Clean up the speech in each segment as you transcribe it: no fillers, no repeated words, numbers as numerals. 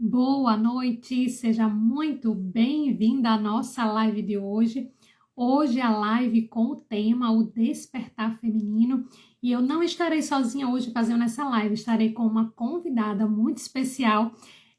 Boa noite, seja muito bem-vinda à nossa live de hoje. Hoje a live com o tema O Despertar Feminino. E eu não estarei sozinha hoje fazendo essa live, estarei com uma convidada muito especial,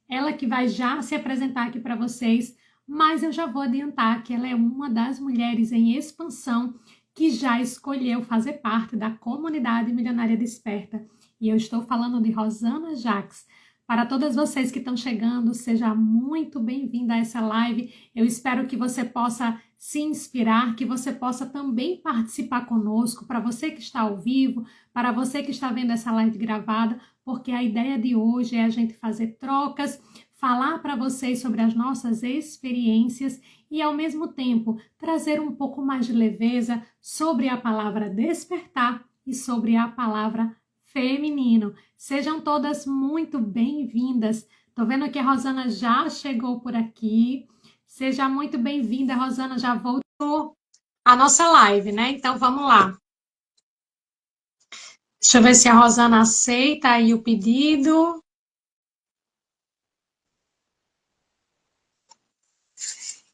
ela que vai já se apresentar aqui para vocês, mas eu já vou adiantar que ela é uma das mulheres em expansão que já escolheu fazer parte da comunidade Milionária Desperta. E eu estou falando de Rosana Jacques. Para todas vocês que estão chegando, seja muito bem-vinda a essa live. Eu espero que você possa se inspirar, que você possa também participar conosco, para você que está ao vivo, para você que está vendo essa live gravada, porque a ideia de hoje é a gente fazer trocas, falar para vocês sobre as nossas experiências e, ao mesmo tempo, trazer um pouco mais de leveza sobre a palavra despertar e sobre a palavra feminino. Sejam todas muito bem-vindas. Tô vendo que a Rosana já chegou por aqui. Seja muito bem-vinda, Rosana, já voltou a nossa live, né? Então vamos lá. Deixa eu ver se a Rosana aceita aí o pedido.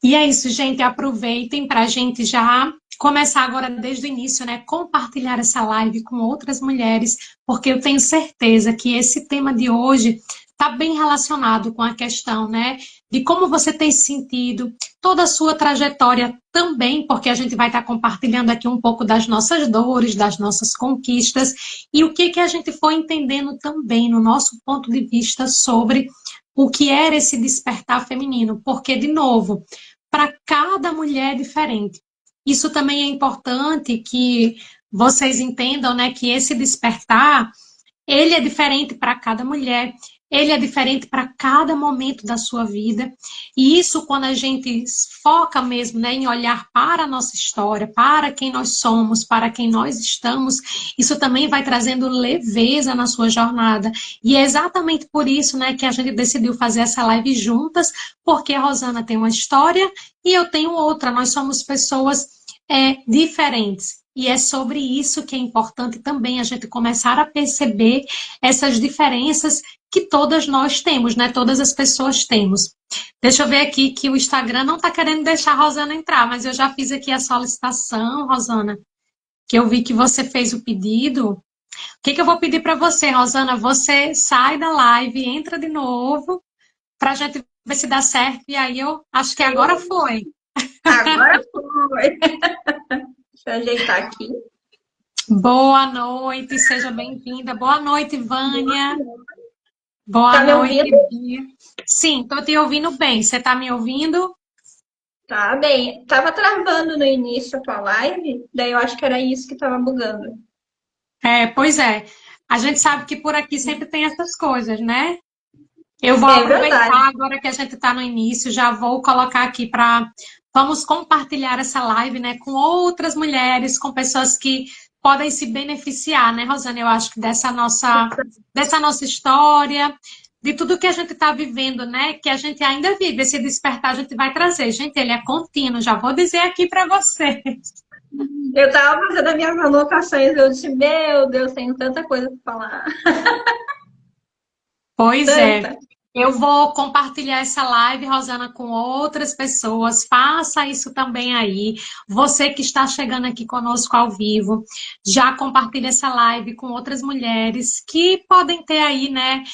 E é isso, gente. Aproveitem para a gente já começar agora desde o início, né? Compartilhar essa live com outras mulheres, porque eu tenho certeza que esse tema de hoje está bem relacionado com a questão, né? De como você tem sentido, toda a sua trajetória também, porque a gente vai estar compartilhando aqui um pouco das nossas dores, das nossas conquistas, e o que a gente foi entendendo também no nosso ponto de vista sobre o que era esse despertar feminino. Porque, de novo, para cada mulher é diferente. Isso também é importante que vocês entendam, né, que esse despertar, ele é diferente para cada mulher, ele é diferente para cada momento da sua vida. E isso, quando a gente foca mesmo, né, em olhar para a nossa história, para quem nós somos, para quem nós estamos, isso também vai trazendo leveza na sua jornada. E é exatamente por isso, né, que a gente decidiu fazer essa live juntas, porque a Rosana tem uma história e eu tenho outra. Nós somos pessoas diferentes. E é sobre isso que é importante também a gente começar a perceber essas diferenças que todas nós temos, né? Todas as pessoas temos. Deixa eu ver aqui que o Instagram não está querendo deixar a Rosana entrar, mas eu já fiz aqui a solicitação, Rosana, que eu vi que você fez o pedido. O que eu vou pedir para você, Rosana? Você sai da live, entra de novo, para a gente ver se dá certo. E aí eu acho que agora foi. Agora foi. Deixa eu ajeitar aqui. Boa noite, seja bem-vinda. Boa noite, Vânia. Boa Tá me noite, ouvindo? Bia. Sim, tô te ouvindo bem. Você tá me ouvindo? Tá bem. Tava travando no início a tua live, daí eu acho que era isso que tava bugando. Pois é. A gente sabe que por aqui sempre tem essas coisas, né? Eu vou É verdade. aproveitar agora que a gente está no início, já vou colocar aqui para vamos compartilhar essa live, né, com outras mulheres, com pessoas que podem se beneficiar, né, Rosana? Eu acho que dessa nossa história, de tudo que a gente está vivendo, né, que a gente ainda vive, esse despertar a gente vai trazer. Gente, ele é contínuo, já vou dizer aqui para você. Eu tava fazendo as minhas anotações, eu disse, meu Deus, tenho tanta coisa para falar. Pois é. Tanta. Eu vou compartilhar essa live, Rosana, com outras pessoas. Faça isso também aí. Você que está chegando aqui conosco ao vivo, já compartilhe essa live com outras mulheres que podem ter aí, né?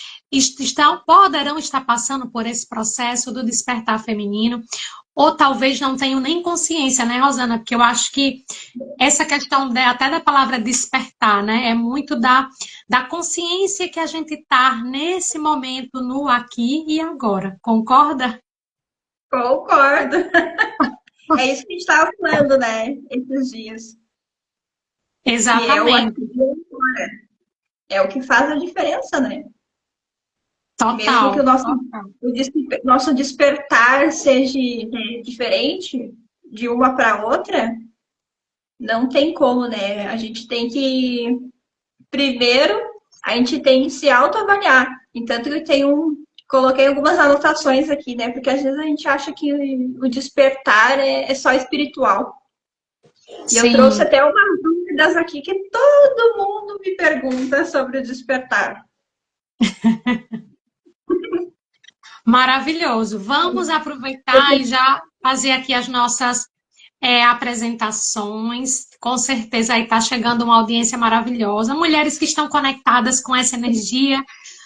Poderão estar passando por esse processo do despertar feminino, ou talvez não tenham nem consciência, né, Rosana? Porque eu acho que essa questão até da palavra despertar, né? É muito da consciência que a gente está nesse momento, no aqui e agora. Concorda? Concordo. É isso que a gente tava falando, né, esses dias. Que é o aqui Exatamente. e agora. É o que faz a diferença, né? Mesmo que o Total. nosso despertar seja, né, diferente de uma para outra, não tem como, né? A gente tem que, primeiro, a gente tem que se autoavaliar. Entanto, coloquei algumas anotações aqui, né? Porque às vezes a gente acha que o despertar é só espiritual. E eu trouxe Sim. até umas dúvidas aqui que todo mundo me pergunta sobre o despertar. Maravilhoso. Vamos aproveitar e já fazer aqui as nossas apresentações. Com certeza aí está chegando uma audiência maravilhosa. Mulheres que estão conectadas com essa energia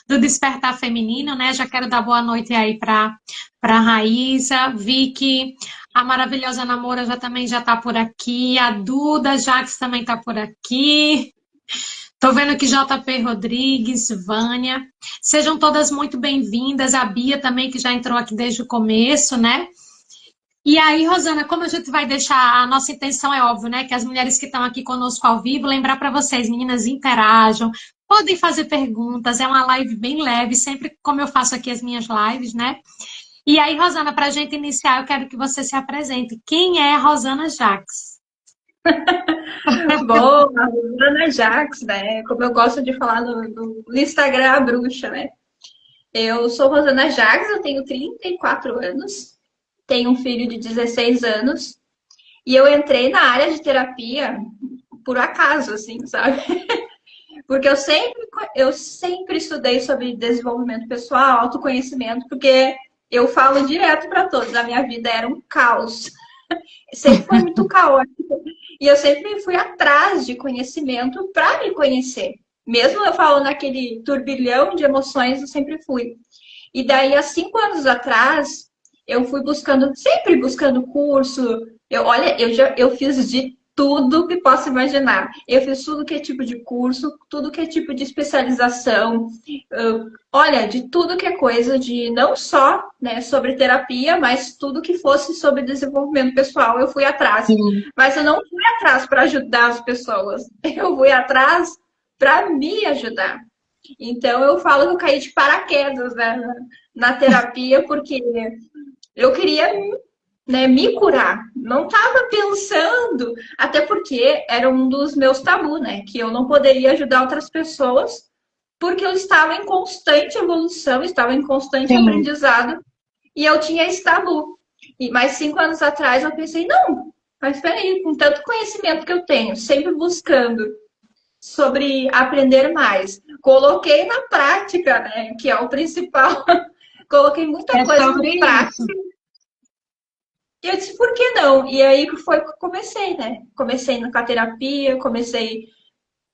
do despertar feminino, né? Já quero dar boa noite aí para Raíssa, Vicky, a maravilhosa Namora também já está por aqui, a Duda Jaques também está por aqui. Estou vendo que JP Rodrigues, Vânia. Sejam todas muito bem-vindas. A Bia também, que já entrou aqui desde o começo, né? E aí, Rosana, como a gente vai deixar, a nossa intenção é óbvio, né? Que as mulheres que estão aqui conosco ao vivo, lembrar para vocês, meninas, interajam, podem fazer perguntas, é uma live bem leve, sempre como eu faço aqui as minhas lives, né? E aí, Rosana, para a gente iniciar, eu quero que você se apresente. Quem é a Rosana Jaques? Bom, a Rosana Jaques, né? Como eu gosto de falar no Instagram, a bruxa, né? Eu sou Rosana Jaques, eu tenho 34 anos, tenho um filho de 16 anos, e eu entrei na área de terapia por acaso, assim, sabe? Porque eu sempre estudei sobre desenvolvimento pessoal, autoconhecimento, porque eu falo direto para todos, a minha vida era um caos. Sempre foi muito caótico. E eu sempre fui atrás de conhecimento para me conhecer. Mesmo eu falando naquele turbilhão de emoções, eu sempre fui. E daí, há 5 anos atrás, eu fui buscando, sempre buscando curso. Eu fiz de tudo que possa imaginar. Eu fiz tudo que é tipo de curso, tudo que é tipo de especialização. Olha, de tudo que é coisa, de não só, né, sobre terapia, mas tudo que fosse sobre desenvolvimento pessoal, eu fui atrás. Sim. Mas eu não fui atrás para ajudar as pessoas. Eu fui atrás para me ajudar. Então, eu falo que eu caí de paraquedas, né, na terapia, porque eu queria, né, me curar. Não estava pensando, até porque era um dos meus tabus, né? Que eu não poderia ajudar outras pessoas, porque eu estava em constante evolução, estava em constante Sim. aprendizado, e eu tinha esse tabu. E mais 5 anos atrás eu pensei, não, mas peraí, com tanto conhecimento que eu tenho, sempre buscando sobre aprender mais, coloquei na prática, né? Que é o principal. Coloquei muita coisa na prática. E eu disse, por que não? E aí foi que eu comecei, né? Comecei com a terapia, comecei,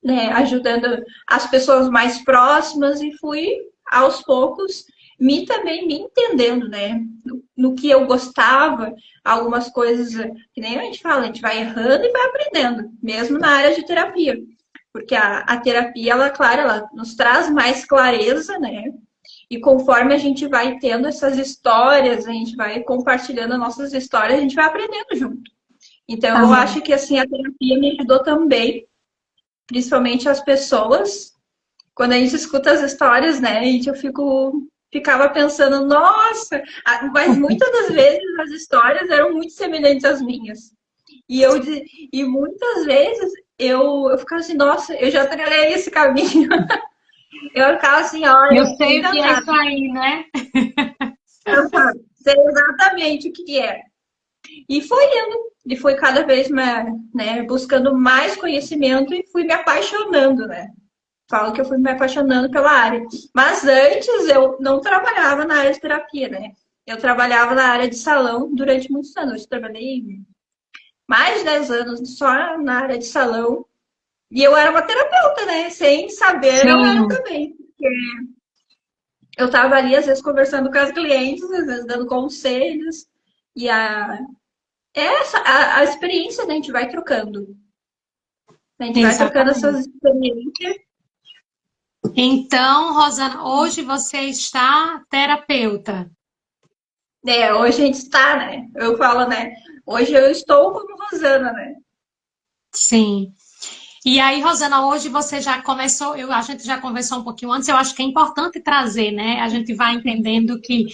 né, ajudando as pessoas mais próximas e fui, aos poucos, também me entendendo, né? No que eu gostava, algumas coisas, que nem a gente fala, a gente vai errando e vai aprendendo, mesmo na área de terapia. Porque a terapia, ela, claro, ela nos traz mais clareza, né? E conforme a gente vai tendo essas histórias, a gente vai compartilhando nossas histórias, a gente vai aprendendo junto. Então, eu acho que assim, a terapia me ajudou também, principalmente as pessoas. Quando a gente escuta as histórias, né, ficava pensando, nossa, mas muitas das vezes as histórias eram muito semelhantes às minhas. E muitas vezes eu ficava assim, nossa, eu já trilhei esse caminho. Eu ficava assim, olha, eu sei o que é isso aí, né? Eu sei exatamente o que é. E foi indo, e fui cada vez mais, né, buscando mais conhecimento e fui me apaixonando, né? Falo que eu fui me apaixonando pela área. Mas antes eu não trabalhava na área de terapia, né? Eu trabalhava na área de salão durante muitos anos. Eu trabalhei mais de 10 anos só na área de salão. E eu era uma terapeuta, né? Sem saber, Sim. eu era também. Porque eu estava ali, às vezes, conversando com as clientes, às vezes dando conselhos. E a experiência, né? A gente vai trocando. A gente vai trocando essas experiências. Então, Rosana, hoje você está terapeuta. Hoje a gente está, né? Eu falo, né? Hoje eu estou como Rosana, né? Sim. E aí, Rosana, hoje você já começou, a gente já conversou um pouquinho antes, eu acho que é importante trazer, né? A gente vai entendendo que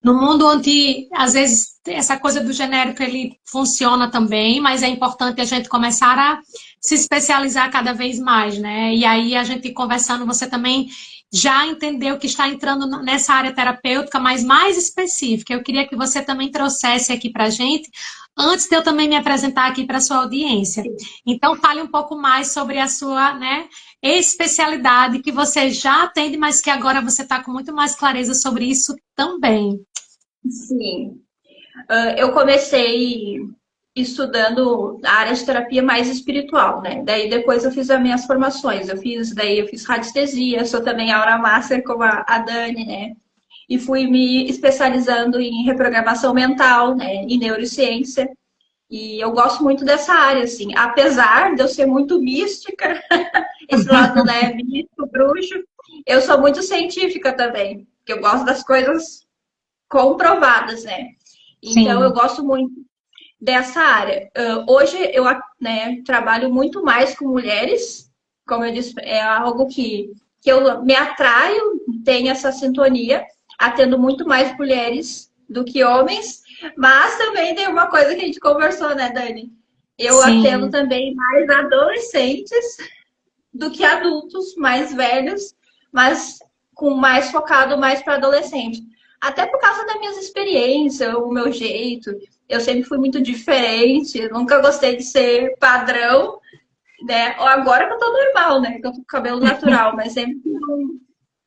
no mundo onde, às vezes, essa coisa do genérico, ele funciona também, mas é importante a gente começar a se especializar cada vez mais, né? E aí, a gente conversando, você também já entendeu que está entrando nessa área terapêutica, mas mais específica. Eu queria que você também trouxesse aqui para a gente, antes de eu também me apresentar aqui para a sua audiência. Então, fale um pouco mais sobre a sua, né, especialidade que você já atende, mas que agora você está com muito mais clareza sobre isso também. Sim. Eu comecei estudando a área de terapia mais espiritual, né? Daí depois eu fiz as minhas formações. Eu fiz radiestesia, sou também aura master como a Dani, né? E fui me especializando em reprogramação mental, né? Em neurociência. E eu gosto muito dessa área, assim. Apesar de eu ser muito mística, esse lado, né, místico, bruxo, eu sou muito científica também. Porque eu gosto das coisas comprovadas, né? Então, eu Sim, gosto muito dessa área. Hoje eu, né, trabalho muito mais com mulheres, como eu disse, é algo que eu me atraio, tenho essa sintonia, atendo muito mais mulheres do que homens, mas também tem uma coisa que a gente conversou, né, Dani? Eu atendo sim. também mais adolescentes do que adultos mais velhos, mas com mais focado mais para adolescente. Até por causa das minhas experiências, o meu jeito. Eu sempre fui muito diferente, nunca gostei de ser padrão, né? Ou agora que eu tô normal, né? Que eu tô com cabelo natural, mas sempre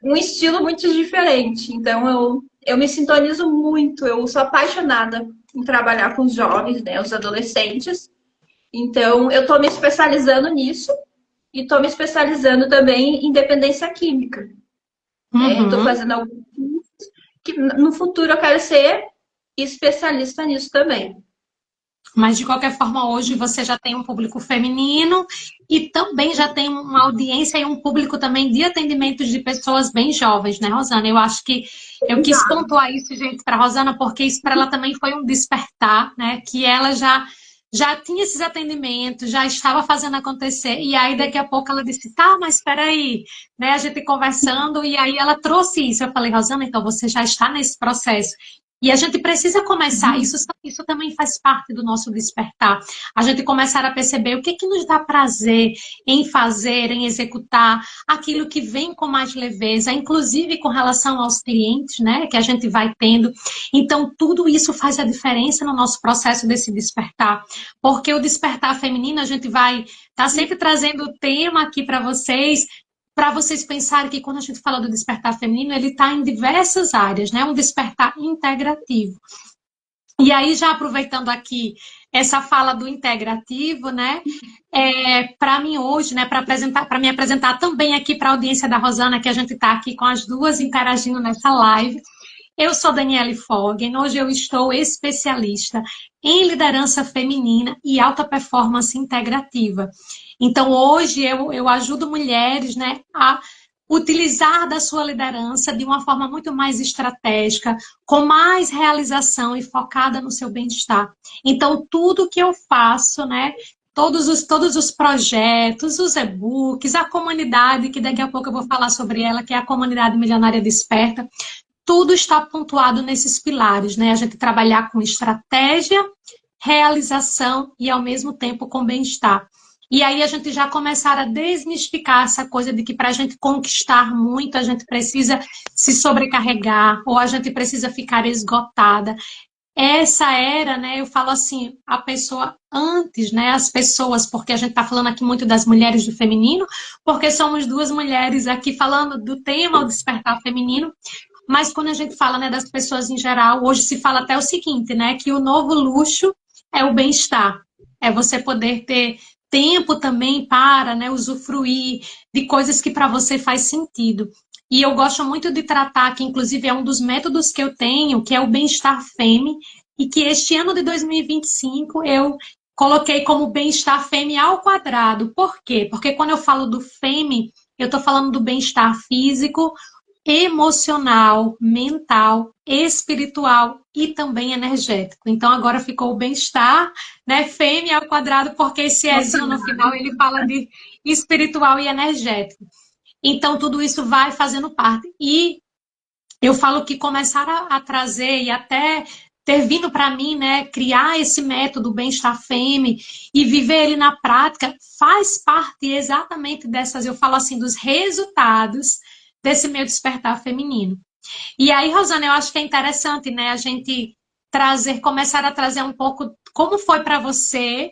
um estilo muito diferente. Então eu me sintonizo muito, eu sou apaixonada em trabalhar com os jovens, né? Os adolescentes. Então eu tô me especializando nisso e estou me especializando também em dependência química. Né? Estou Uhum. fazendo algo que no futuro eu quero ser especialista nisso também. Mas, de qualquer forma, hoje você já tem um público feminino e também já tem uma audiência e um público também de atendimentos de pessoas bem jovens, né, Rosana? Eu acho que eu quis pontuar isso, gente, para a Rosana, porque isso para ela também foi um despertar, né? Que ela já tinha esses atendimentos, já estava fazendo acontecer, e aí daqui a pouco ela disse, tá, mas espera aí, né? A gente conversando, e aí ela trouxe isso. Eu falei, Rosana, então você já está nesse processo. E a gente precisa começar, isso também faz parte do nosso despertar. A gente começar a perceber o que, que nos dá prazer em fazer, em executar, aquilo que vem com mais leveza, inclusive com relação aos clientes, né, que a gente vai tendo. Então, tudo isso faz a diferença no nosso processo desse despertar. Porque o despertar feminino, a gente vai estar sempre trazendo o tema aqui para vocês pensarem que quando a gente fala do despertar feminino, ele está em diversas áreas, né? Um despertar integrativo. E aí, já aproveitando aqui essa fala do integrativo, né? Para mim hoje, né, para me apresentar também aqui para a audiência da Rosana, que a gente está aqui com as duas interagindo nessa live. Eu sou Daniele Foggen, hoje eu estou especialista em liderança feminina e alta performance integrativa. Então, hoje eu ajudo mulheres, né, a utilizar da sua liderança de uma forma muito mais estratégica, com mais realização e focada no seu bem-estar. Então, tudo que eu faço, né, todos os projetos, os e-books, a comunidade, que daqui a pouco eu vou falar sobre ela, que é a Comunidade Milionária Desperta, tudo está pontuado nesses pilares, né? A gente trabalhar com estratégia, realização e, ao mesmo tempo, com bem-estar. E aí a gente já começar a desmistificar essa coisa de que para a gente conquistar muito, a gente precisa se sobrecarregar ou a gente precisa ficar esgotada. Essa era, né, eu falo assim, a pessoa antes, né, as pessoas, porque a gente está falando aqui muito das mulheres do feminino, porque somos duas mulheres aqui falando do tema, o despertar feminino, mas quando a gente fala, né, das pessoas em geral, hoje se fala até o seguinte, né, que o novo luxo é o bem-estar. É você poder ter tempo também para, né, usufruir de coisas que para você faz sentido. E eu gosto muito de tratar, que inclusive é um dos métodos que eu tenho, que é o bem-estar fêmea, e que este ano de 2025 eu coloquei como bem-estar fêmea ao quadrado. Por quê? Porque quando eu falo do fêmea, eu estou falando do bem-estar físico, emocional, mental, espiritual e também energético. Então agora ficou o bem-estar, né, fêmea ao quadrado, porque esse ezinho no final ele fala de espiritual e energético. Então tudo isso vai fazendo parte. E eu falo que começar a trazer e até ter vindo para mim, né, criar esse método bem-estar fêmea e viver ele na prática faz parte exatamente dessas, eu falo assim, dos resultados desse meu despertar feminino. E aí, Rosana, eu acho que é interessante, né, a gente começar a trazer um pouco como foi para você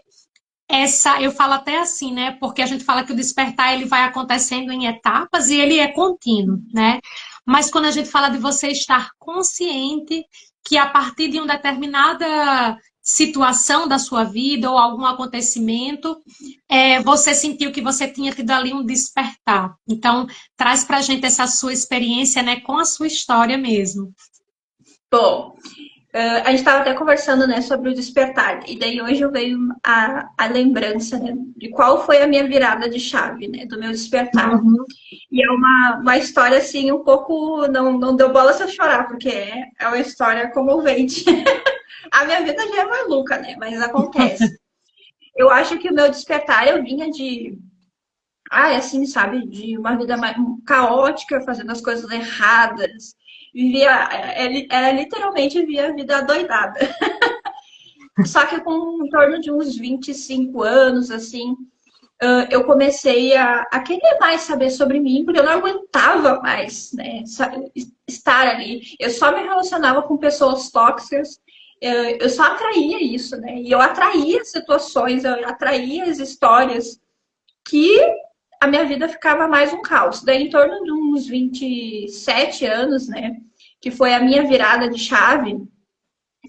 eu falo até assim, né? Porque a gente fala que o despertar ele vai acontecendo em etapas e ele é contínuo, né? Mas quando a gente fala de você estar consciente que a partir de uma determinada situação da sua vida ou algum acontecimento, você sentiu que você tinha tido ali um despertar. Então, traz pra gente essa sua experiência, né, com a sua história mesmo. Bom, a gente estava até conversando, né, sobre o despertar. E daí hoje eu veio a lembrança, né, de qual foi a minha virada de chave, né, do meu despertar. Uhum. E é uma história, assim, um pouco... Não deu bola se eu chorar, porque é uma história comovente. A minha vida já é maluca, né, mas acontece. Eu acho que o meu despertar, eu vinha de... Ah, é assim, sabe, de uma vida mais caótica, fazendo as coisas erradas. Vivia, era literalmente via a vida adoidada. Só que com em torno de uns 25 anos, assim, eu comecei a querer mais saber sobre mim, porque eu não aguentava mais, né, estar ali. Eu só me relacionava com pessoas tóxicas, eu só atraía isso, né? E eu atraía situações, eu atraía as histórias que a minha vida ficava mais um caos. Daí, em torno de uns 27 anos, né, que foi a minha virada de chave,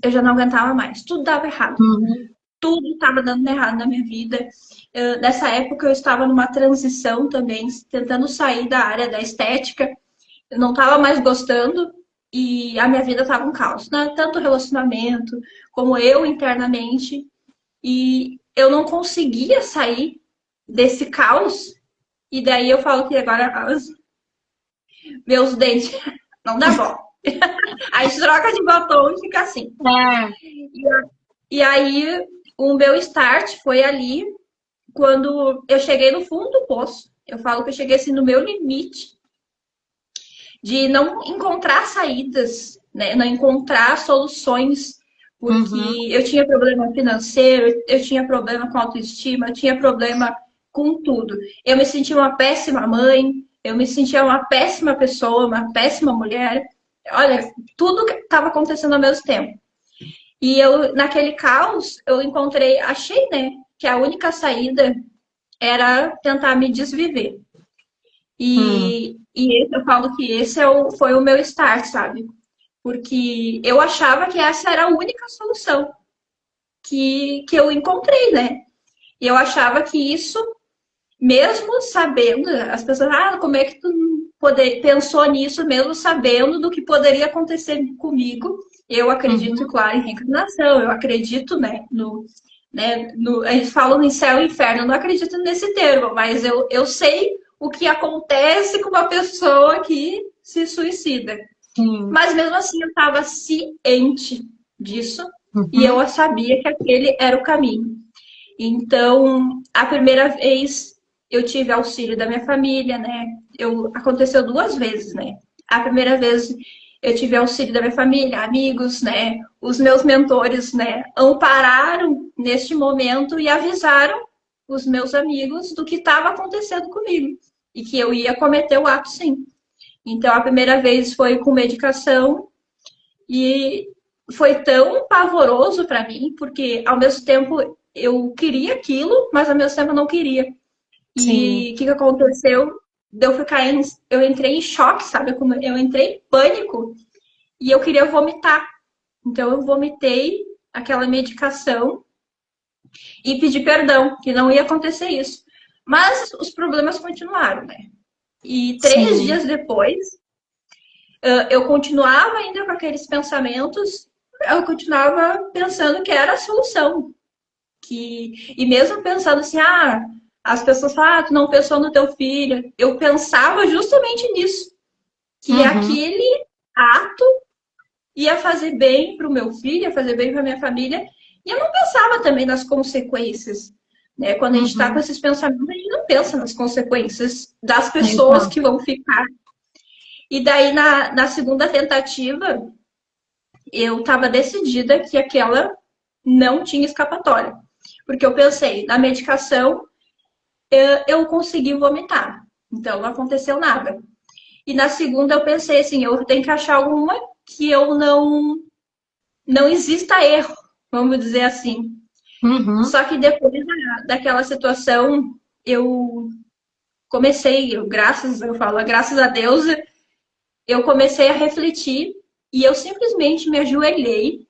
eu já não aguentava mais. Tudo dava errado. Uhum. Tudo estava dando errado na minha vida. Nessa época, eu estava numa transição também, tentando sair da área da estética. Eu não estava mais gostando e a minha vida estava um caos, né? Tanto relacionamento como eu internamente. E eu não conseguia sair desse caos. E daí eu falo que agora os meus dentes não dá bom. Aí troca de batom e fica assim. É. E aí o meu start foi ali quando eu cheguei no fundo do poço. Eu falo que eu cheguei assim no meu limite de não encontrar saídas, né? Não encontrar soluções, Uhum. porque eu tinha problema financeiro, eu tinha problema com autoestima, eu tinha problema com tudo. Eu me sentia uma péssima mãe, eu me sentia uma péssima pessoa, uma péssima mulher. Olha, tudo que estava acontecendo ao mesmo tempo. E eu, naquele caos, eu encontrei, achei, né, que a única saída era tentar me desviver. Hum. E eu falo que esse foi o meu start, sabe? Porque eu achava que essa era a única solução que eu encontrei, né? E eu achava que isso, mesmo sabendo, as pessoas, como é que tu pensou nisso, mesmo sabendo do que poderia acontecer comigo? Eu acredito, Uhum. claro, em reencarnação, eu acredito, eles falam em céu e inferno, eu não acredito nesse termo, mas eu sei o que acontece com uma pessoa que se suicida. Sim. Mas mesmo assim eu estava ciente disso e Uhum. eu sabia que aquele era o caminho. Então, a primeira vez eu tive auxílio da minha família, né? Aconteceu duas vezes, né? A primeira vez eu tive auxílio da minha família, amigos, né? Os meus mentores, né? Ampararam neste momento e avisaram os meus amigos do que estava acontecendo comigo e que eu ia cometer o ato, sim. Então, a primeira vez foi com medicação e foi tão pavoroso para mim, porque ao mesmo tempo eu queria aquilo, mas ao mesmo tempo eu não queria. Sim. E o que aconteceu? Eu entrei em choque, sabe? Eu entrei em pânico e eu queria vomitar. Então eu vomitei aquela medicação e pedi perdão, que não ia acontecer isso. Mas os problemas continuaram, né? E 3 dias Sim. depois, eu continuava ainda com aqueles pensamentos, eu continuava pensando que era a solução. E mesmo pensando assim, as pessoas falam, tu não pensou no teu filho. Eu pensava justamente nisso, que Uhum. aquele ato ia fazer bem para o meu filho, ia fazer bem para minha família. E eu não pensava também nas consequências. Né? Quando a gente está com Uhum. esses pensamentos, a gente não pensa nas consequências das pessoas Exato. que vão ficar. E daí, na segunda tentativa, eu estava decidida que aquela não tinha escapatória. Porque eu pensei, na medicação, eu consegui vomitar. Então, não aconteceu nada. E na segunda, eu pensei assim, eu tenho que achar alguma que eu não exista erro, vamos dizer assim. Uhum. Só que depois daquela situação, eu comecei, graças a Deus, eu comecei a refletir e eu simplesmente me ajoelhei,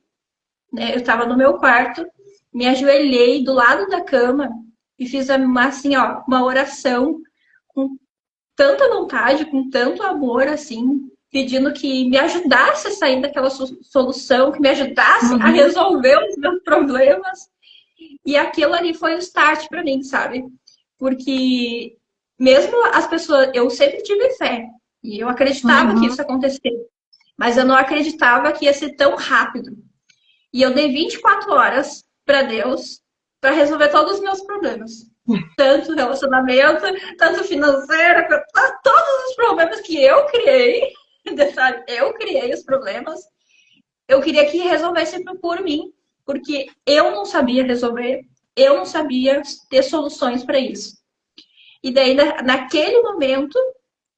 né? Eu estava no meu quarto, me ajoelhei do lado da cama e fiz assim, ó, uma oração com tanta vontade, com tanto amor, assim, pedindo que me ajudasse a sair daquela solução, que me ajudasse a Uhum. resolver os meus problemas. E aquilo ali foi o start para mim, sabe? Porque mesmo as pessoas, eu sempre tive fé e eu acreditava que Uhum. isso acontecia, mas eu não acreditava que ia ser tão rápido. E eu dei 24 horas para Deus para resolver todos os meus problemas. Tanto relacionamento, tanto financeiro, todos os problemas que eu criei, sabe? Eu criei os problemas. Eu queria que resolvesse por mim, porque eu não sabia resolver, eu não sabia ter soluções para isso. E daí, naquele momento,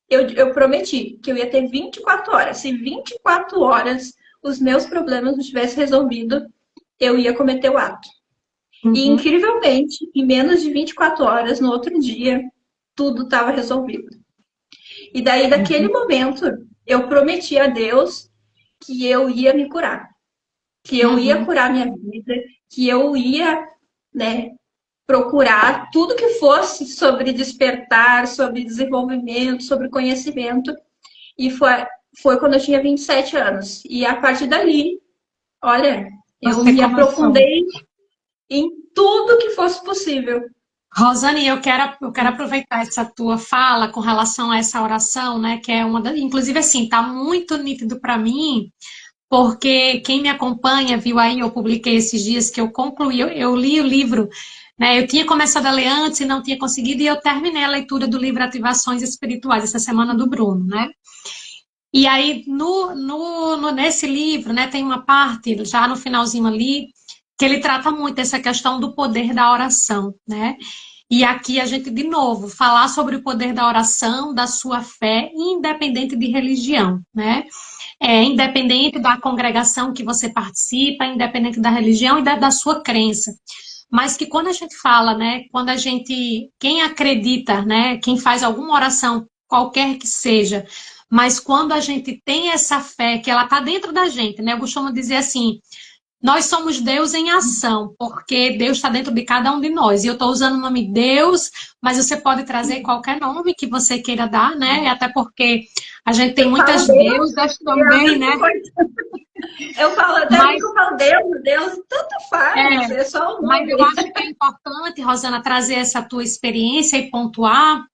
eu prometi que eu ia ter 24 horas. Se 24 horas os meus problemas não tivessem resolvido, eu ia cometer o ato. E, Uhum. incrivelmente, em menos de 24 horas, no outro dia, tudo estava resolvido. E daí, daquele Uhum. momento, eu prometi a Deus que eu ia me curar, que eu ia Uhum. curar minha vida, que eu ia, né, procurar tudo que fosse sobre despertar, sobre desenvolvimento, sobre conhecimento. E foi quando eu tinha 27 anos. E a partir dali, olha, eu Você me começou. aprofundei em tudo que fosse possível. Rosane, eu quero aproveitar essa tua fala com relação a essa oração, né? Que é uma inclusive assim, tá muito nítido para mim, porque quem me acompanha viu aí, eu publiquei esses dias que eu concluí, eu li o livro, né? Eu tinha começado a ler antes e não tinha conseguido, e eu terminei a leitura do livro Ativações Espirituais essa semana do Bruno, né? E aí, nesse livro, né, tem uma parte, já no finalzinho ali, que ele trata muito essa questão do poder da oração, né? E aqui a gente, de novo, falar sobre o poder da oração, da sua fé, independente de religião, né? Independente da congregação que você participa, independente da religião e da sua crença. Mas que quando a gente fala, né, quando a gente, quem acredita, né, quem faz alguma oração, qualquer que seja, mas quando a gente tem essa fé, que ela está dentro da gente, né, eu costumo dizer assim, nós somos Deus em ação, porque Deus está dentro de cada um de nós. E eu estou usando o nome Deus, mas você pode trazer qualquer nome que você queira dar, né? Até porque a gente tem Eu falo muitas Deus, deusas é a também, mesma né? coisa. Eu falo, até brinco, eu Mas, falo Deus, Deus, tanto faz, é, é só o mas eu nome. acho que é importante, Rosana, trazer essa tua experiência e pontuar,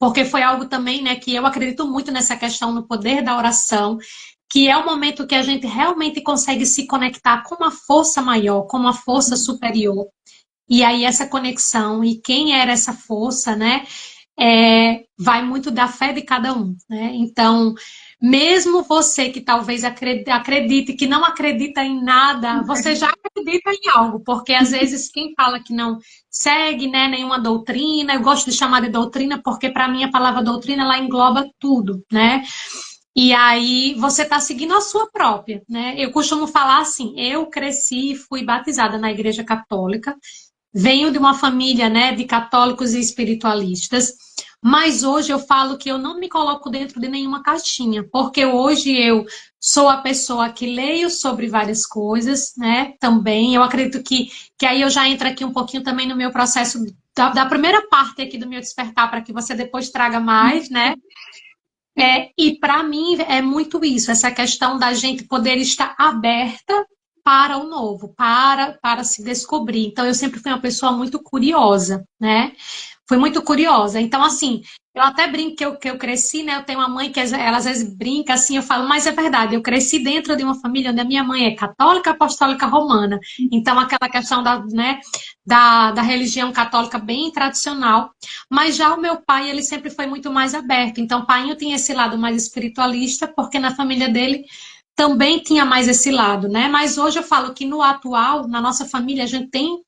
porque foi algo também, né, que eu acredito muito nessa questão no poder da oração, que é o momento que a gente realmente consegue se conectar com uma força maior, com uma força superior. E aí essa conexão e quem era essa força, né, vai muito da fé de cada um, né? Então, mesmo você que talvez acredite que não acredita em nada, você já acredita em algo, porque às vezes quem fala que não segue, né, nenhuma doutrina, eu gosto de chamar de doutrina porque para mim a palavra doutrina ela engloba tudo, né? E aí você está seguindo a sua própria, né? Eu costumo falar assim, eu cresci e fui batizada na Igreja Católica. Venho de uma família, né, de católicos e espiritualistas, mas hoje eu falo que eu não me coloco dentro de nenhuma caixinha, porque hoje eu sou a pessoa que leio sobre várias coisas, né, também. Eu acredito que aí eu já entro aqui um pouquinho também no meu processo da primeira parte aqui do meu despertar, para que você depois traga mais, né? E para mim é muito isso, essa questão da gente poder estar aberta para o novo, para se descobrir. Então, eu sempre fui uma pessoa muito curiosa, né? Fui muito curiosa. Então, assim, eu até brinco que eu cresci, né? Eu tenho uma mãe que ela às vezes brinca assim, eu falo, mas é verdade, eu cresci dentro de uma família onde a minha mãe é católica, apostólica romana. Então, aquela questão né, da religião católica bem tradicional. Mas já o meu pai, ele sempre foi muito mais aberto. Então, o pai tinha esse lado mais espiritualista, porque na família dele também tinha mais esse lado, né? Mas hoje eu falo que no atual, na nossa família, a gente tem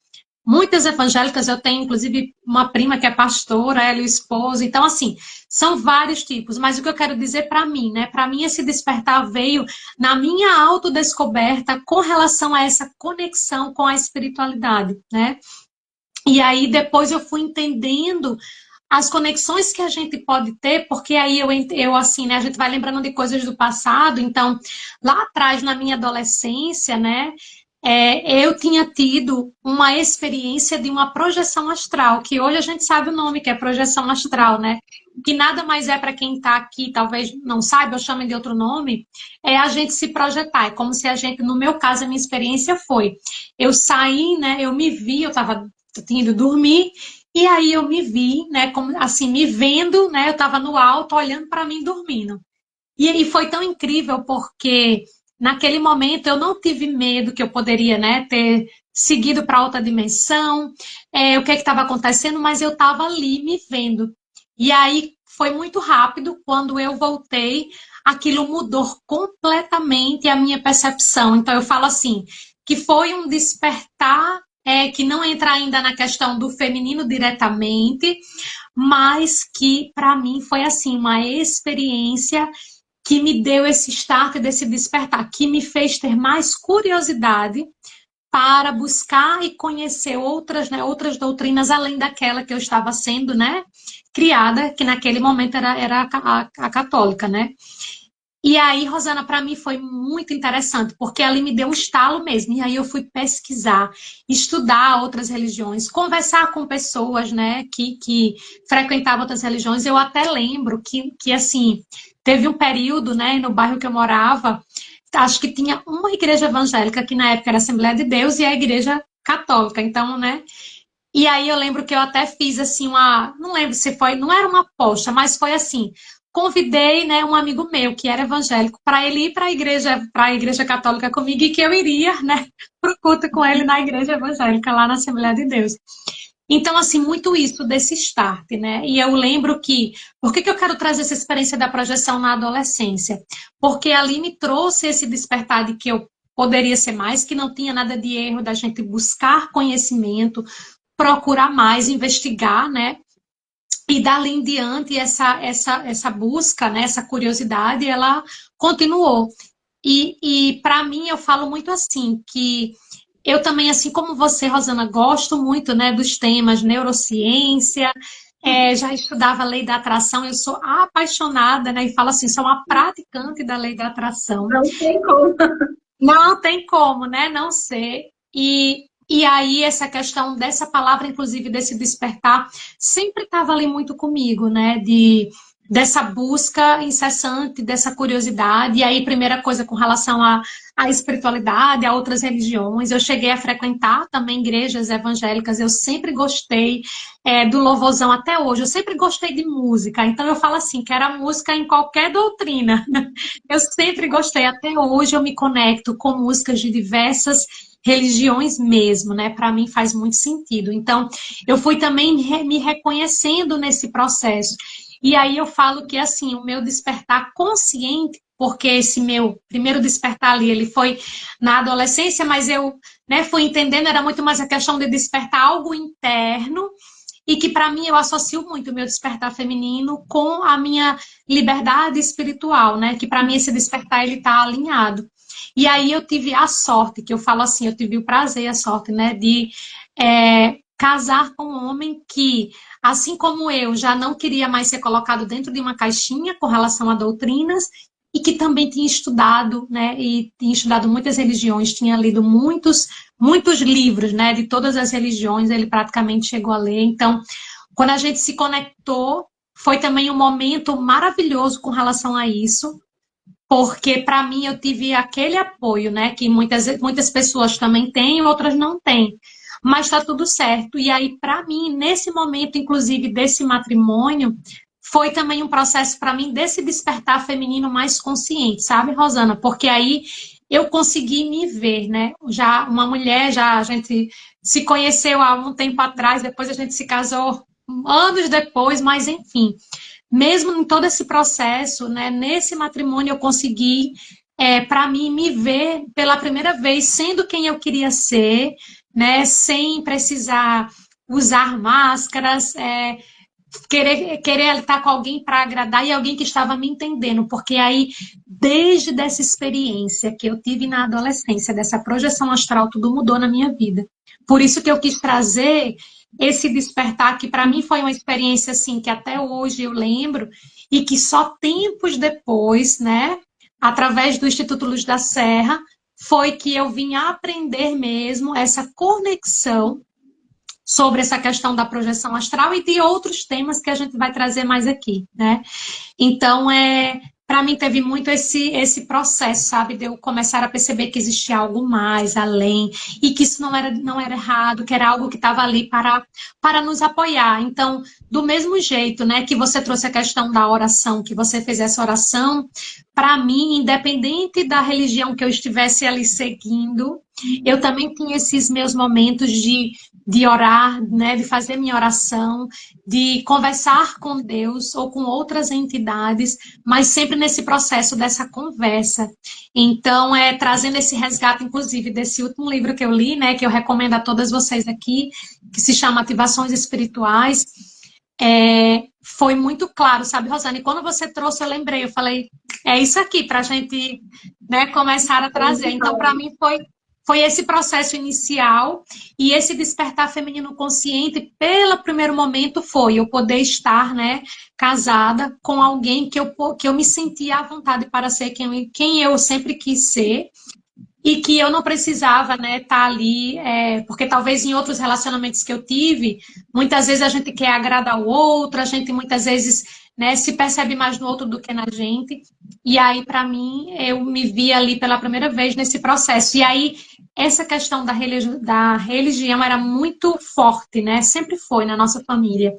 muitas evangélicas, eu tenho inclusive uma prima que é pastora, ela e o esposo, então assim, são vários tipos, mas o que eu quero dizer para mim, né? Para mim esse despertar veio na minha autodescoberta com relação a essa conexão com a espiritualidade, né? E aí depois eu fui entendendo as conexões que a gente pode ter, porque aí eu assim, né, a gente vai lembrando de coisas do passado, então, lá atrás, na minha adolescência, né, eu tinha tido uma experiência de uma projeção astral, que hoje a gente sabe o nome, que é projeção astral, né, que nada mais é para quem está aqui, talvez não saiba, ou chame de outro nome, é a gente se projetar, é como se a gente, no meu caso, a minha experiência foi, eu saí, né, eu me vi, eu tinha ido dormir, e aí eu me vi, né, como, assim, me vendo, né, eu estava no alto, olhando para mim dormindo. E foi tão incrível porque naquele momento eu não tive medo que eu poderia, né, ter seguido para outra dimensão, o que estava acontecendo, mas eu estava ali me vendo. E aí foi muito rápido, quando eu voltei, aquilo mudou completamente a minha percepção. Então eu falo assim, que foi um despertar que não entra ainda na questão do feminino diretamente, mas que para mim foi assim uma experiência que me deu esse start desse despertar, que me fez ter mais curiosidade para buscar e conhecer outras, né, outras doutrinas além daquela que eu estava sendo, né, criada, que naquele momento era a católica, né? E aí, Rosana, para mim foi muito interessante, porque ali me deu um estalo mesmo. E aí eu fui pesquisar, estudar outras religiões, conversar com pessoas, né, que frequentavam outras religiões. Eu até lembro que assim, teve um período, né, no bairro que eu morava, acho que tinha uma igreja evangélica, que na época era a Assembleia de Deus, e a igreja católica. Então, né, e aí eu lembro que eu até fiz assim não lembro se foi, não era uma aposta, mas foi assim, convidei, né, um amigo meu que era evangélico para ele ir para a igreja católica comigo e que eu iria, né, para o culto com ele na igreja evangélica lá na Assembleia de Deus. Então, assim, muito isso desse start, né? E eu lembro que, por que eu quero trazer essa experiência da projeção na adolescência? Porque ali me trouxe esse despertar de que eu poderia ser mais, que não tinha nada de erro da gente buscar conhecimento, procurar mais, investigar, né? E dali em diante, essa busca, né? Essa curiosidade, ela continuou. E para mim, eu falo muito assim, que eu também, assim como você, Rosana, gosto muito, né, dos temas neurociência, já estudava a lei da atração, eu sou apaixonada, né, e falo assim, sou uma praticante da lei da atração. Não tem como. Não tem como, né, não ser. E aí essa questão dessa palavra, inclusive desse despertar, sempre estava ali muito comigo, né, dessa busca incessante, dessa curiosidade. E aí, primeira coisa com relação à espiritualidade, a outras religiões. Eu cheguei a frequentar também igrejas evangélicas. Eu sempre gostei do louvorzão até hoje. Eu sempre gostei de música. Então, eu falo assim, que era música em qualquer doutrina. Eu sempre gostei. Até hoje eu me conecto com músicas de diversas religiões mesmo, né? Para mim faz muito sentido. Então, eu fui também me reconhecendo nesse processo. E aí eu falo que, assim, o meu despertar consciente, porque esse meu primeiro despertar ali, ele foi na adolescência, mas eu, né, fui entendendo, era muito mais a questão de despertar algo interno, e que para mim eu associo muito o meu despertar feminino com a minha liberdade espiritual, né? Que para mim esse despertar ele está alinhado. E aí eu tive a sorte, que eu falo assim, eu tive o prazer e a sorte, né, de casar com um homem que, assim como eu, já não queria mais ser colocado dentro de uma caixinha com relação a doutrinas, e que também tinha estudado, né, e tinha estudado muitas religiões, tinha lido muitos livros, né, de todas as religiões, ele praticamente chegou a ler. Então, quando a gente se conectou, foi também um momento maravilhoso com relação a isso, porque para mim eu tive aquele apoio, né, que muitas pessoas também têm, outras não têm. Mas está tudo certo. E aí, para mim, nesse momento, inclusive, desse matrimônio, foi também um processo para mim desse despertar feminino mais consciente, sabe, Rosana? Porque aí eu consegui me ver, né? Já uma mulher, já a gente se conheceu há um tempo atrás, depois a gente se casou anos depois, mas enfim, mesmo em todo esse processo, né, nesse matrimônio eu consegui, para mim, me ver pela primeira vez sendo quem eu queria ser, né, sem precisar usar máscaras, querer estar com alguém para agradar e alguém que estava me entendendo, porque aí, desde dessa experiência que eu tive na adolescência, dessa projeção astral, tudo mudou na minha vida. Por isso que eu quis trazer esse despertar, que para mim foi uma experiência assim, que até hoje eu lembro, e que só tempos depois, né, através do Instituto Luz da Serra, foi que eu vim aprender mesmo essa conexão sobre essa questão da projeção astral e de outros temas que a gente vai trazer mais aqui, né? Então, para mim teve muito esse processo, sabe, de eu começar a perceber que existia algo mais além e que isso não era errado, que era algo que estava ali para nos apoiar. Então, do mesmo jeito, né, que você trouxe a questão da oração, que você fez essa oração, para mim, independente da religião que eu estivesse ali seguindo, eu também tinha esses meus momentos de orar, né, de fazer minha oração, de conversar com Deus ou com outras entidades, mas sempre nesse processo dessa conversa. Então, trazendo esse resgate, inclusive, desse último livro que eu li, né, que eu recomendo a todas vocês aqui, que se chama Ativações Espirituais, foi muito claro, sabe, Rosane? Quando você trouxe, eu lembrei, eu falei, é isso aqui para a gente, né, começar a trazer. Então, para mim, foi esse processo inicial e esse despertar feminino consciente, pelo primeiro momento, foi eu poder estar, né, casada com alguém que eu me sentia à vontade para ser quem eu sempre quis ser e que eu não precisava, né, estar ali, porque talvez em outros relacionamentos que eu tive, muitas vezes a gente quer agradar o outro, a gente muitas vezes, né, se percebe mais no outro do que na gente, e aí, para mim, eu me vi ali pela primeira vez nesse processo, e aí, essa questão da religião era muito forte, né, sempre foi na nossa família,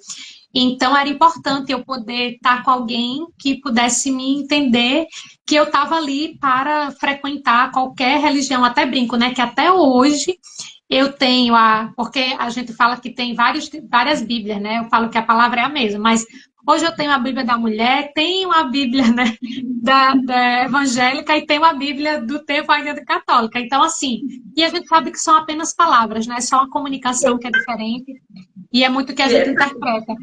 então era importante eu poder estar com alguém que pudesse me entender que eu estava ali para frequentar qualquer religião, até brinco, né? Que até hoje eu tenho porque a gente fala que tem várias Bíblias, né? Eu falo que a palavra é a mesma, mas hoje eu tenho a Bíblia da mulher, tenho a Bíblia, né, da evangélica e tenho a Bíblia do tempo ainda da católica. Então, assim, e a gente sabe que são apenas palavras, né? Só uma comunicação que é diferente e é muito que a gente interpreta.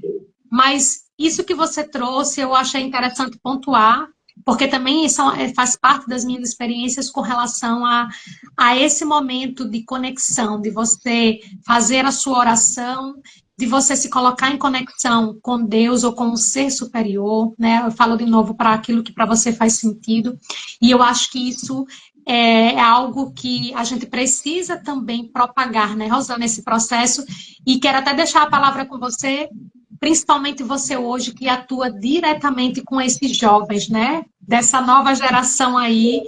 Mas isso que você trouxe, eu achei interessante pontuar, porque também faz parte das minhas experiências com relação a esse momento de conexão, de você fazer a sua oração, de você se colocar em conexão com Deus ou com um ser superior, né? Eu falo de novo para aquilo que para você faz sentido, e eu acho que isso é algo que a gente precisa também propagar, né, Rosana, nesse processo, e quero até deixar a palavra com você, principalmente você hoje que atua diretamente com esses jovens, né? Dessa nova geração aí,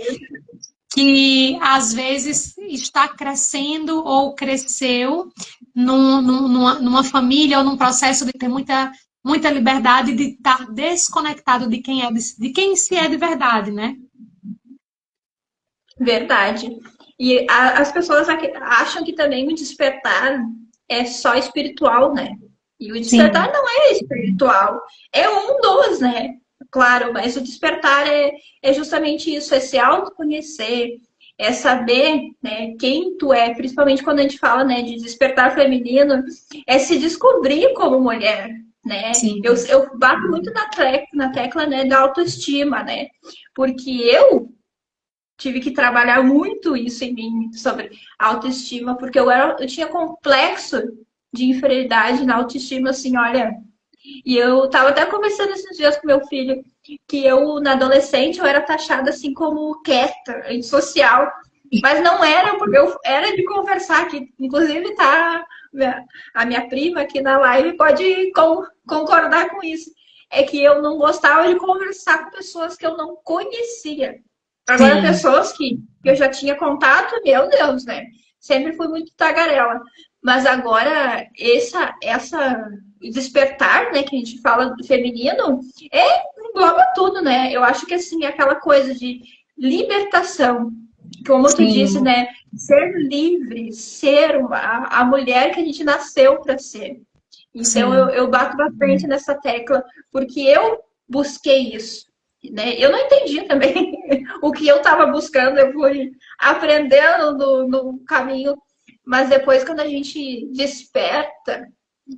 que às vezes está crescendo ou cresceu numa família ou num processo de ter muita liberdade de estar desconectado de quem se é de verdade, né? Verdade. E as pessoas acham que também o despertar é só espiritual, né? E o despertar Sim, não é espiritual, é um dos, né? Claro, mas o despertar é justamente isso, é se autoconhecer, é saber, né, quem tu é, principalmente quando a gente fala, né, de despertar feminino, é se descobrir como mulher, né? sim, Eu bato muito na tecla, né, da autoestima, né? Porque eu tive que trabalhar muito isso em mim, sobre autoestima, porque eu tinha complexo de inferioridade na autoestima, assim, olha. E eu tava até conversando esses dias com meu filho, que eu, na adolescente, eu era taxada assim como quieta, antissocial. Mas não era, porque eu era de conversar, que inclusive tá a minha prima aqui na live pode concordar com isso. É que eu não gostava de conversar com pessoas que eu não conhecia. Agora, sim, pessoas que eu já tinha contato, meu Deus, né? Sempre fui muito tagarela. Mas agora, essa despertar, né, que a gente fala do feminino, engloba tudo, né? Eu acho que, assim, aquela coisa de libertação, como tu disse, sim, né? Ser livre, ser a mulher que a gente nasceu para ser. Então, sim, eu bato bastante nessa tecla, porque eu busquei isso, né? Eu não entendi também o que eu estava buscando, eu fui aprendendo no caminho, Mas depois, quando a gente desperta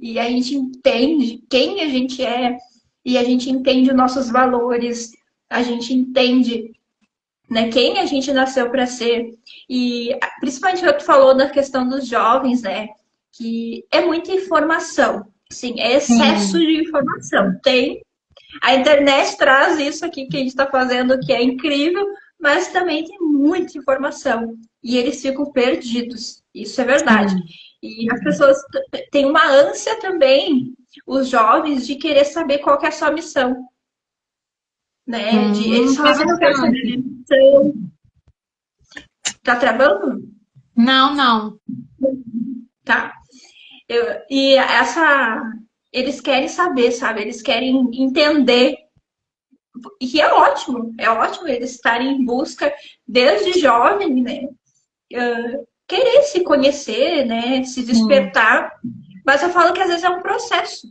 e a gente entende quem a gente é, e a gente entende os nossos valores, a gente entende, né, quem a gente nasceu para ser. E principalmente o que tu falou da questão dos jovens, né? Que é muita informação. Sim, é excesso Sim, de informação. Tem. A internet traz isso aqui que a gente está fazendo, que é incrível, mas também tem muita informação. E eles ficam perdidos. Isso é verdade. sim, E as pessoas têm uma ânsia também, os jovens, de querer saber qual que é a sua missão. Né? Eles falam, ah, eu quero saber a interessante. minha missão. Tá travando? Não, não. Tá. E eles querem saber, sabe? Eles querem entender. E é ótimo eles estarem em busca, desde jovem, né? Querer se conhecer, né? Se Sim, despertar. Mas eu falo que às vezes é um processo.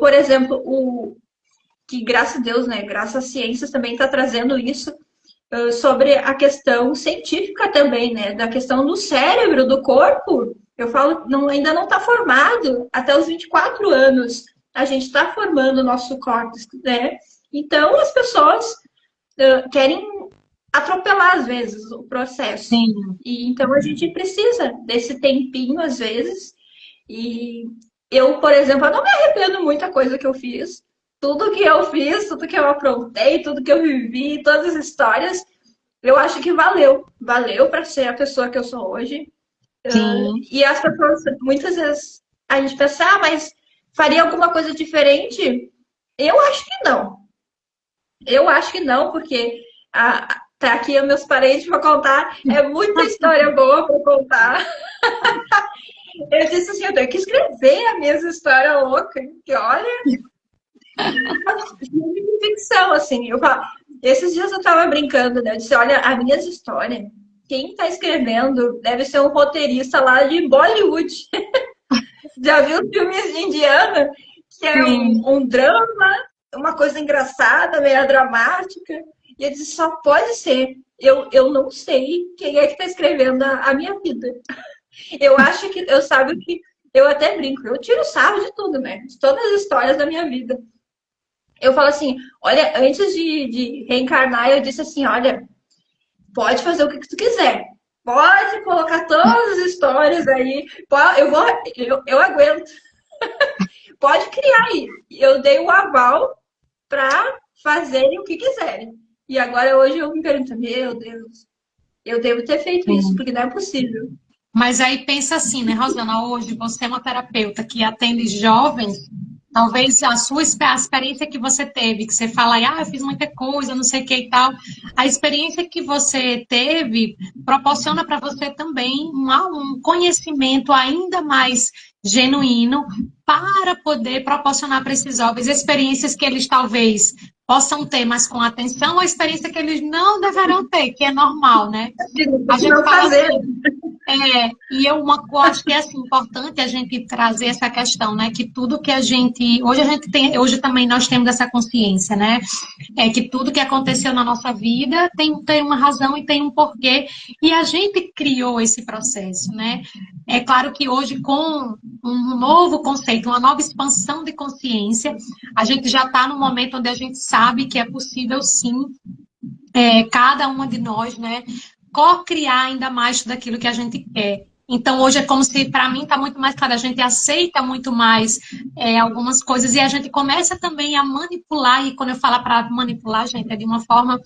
Por exemplo, que graças a Deus, né? Graças às ciências também está trazendo isso sobre a questão científica também, né? Da questão do cérebro, do corpo. Eu falo, ainda não está formado. Até os 24 anos a gente está formando o nosso córtex, né? Então as pessoas querem atropelar às vezes o processo. sim. E então a gente precisa desse tempinho às vezes. E eu, por exemplo, eu não me arrependo muita coisa que eu fiz. Tudo que eu fiz, tudo que eu aprontei, tudo que eu vivi, todas as histórias, eu acho que valeu. Valeu para ser a pessoa que eu sou hoje. Sim. E as pessoas, muitas vezes, a gente pensa, ah, mas faria alguma coisa diferente? Eu acho que não. Eu acho que não, porque tá aqui os meus parentes para contar. É muita história boa para contar. Eu disse assim, eu tenho que escrever a minha história louca. Que olha, de ficção, assim. Esses dias eu tava brincando, né? Eu disse, olha, as minhas histórias, quem tá escrevendo deve ser um roteirista lá de Bollywood. Já viu os filmes de Indiana? Que é Sim. um drama, uma coisa engraçada, meio dramática. E eu disse, só pode ser. Eu não sei quem é que está escrevendo a minha vida. Eu acho que, eu sabe que, eu até brinco, eu tiro sarro de tudo, né? De todas as histórias da minha vida. Eu falo assim, olha, antes de reencarnar, eu disse assim, olha, pode fazer o que tu quiser. Pode colocar todas as histórias aí. Eu aguento. Pode criar aí. Eu dei o aval para fazerem o que quiserem. E agora hoje eu me pergunto, meu Deus, eu devo ter feito isso, Sim. porque não é possível. Mas aí pensa assim, né, Rosana? Hoje você é uma terapeuta que atende jovens. Talvez a experiência que você teve, que você fala, ah, eu fiz muita coisa, não sei o que e tal, a experiência que você teve proporciona para você também um conhecimento ainda mais genuíno para poder proporcionar para esses jovens experiências que eles talvez possam ter, mas com atenção, ou experiência que eles não deverão ter, que é normal, né? A Se gente não fala fazer, assim, eu acho que é assim, importante a gente trazer essa questão, né? Que tudo que a gente. Hoje a gente tem, hoje também nós temos essa consciência, né? É que tudo que aconteceu na nossa vida tem uma razão e tem um porquê. E a gente criou esse processo, né? É claro que hoje, com um novo conceito, uma nova expansão de consciência, a gente já está no momento onde a gente sabe que é possível sim, cada uma de nós, né, co-criar ainda mais tudo aquilo que a gente quer. Então, hoje é como se, para mim, está muito mais claro, a gente aceita muito mais algumas coisas e a gente começa também a manipular, e quando eu falo para manipular, gente, é de uma forma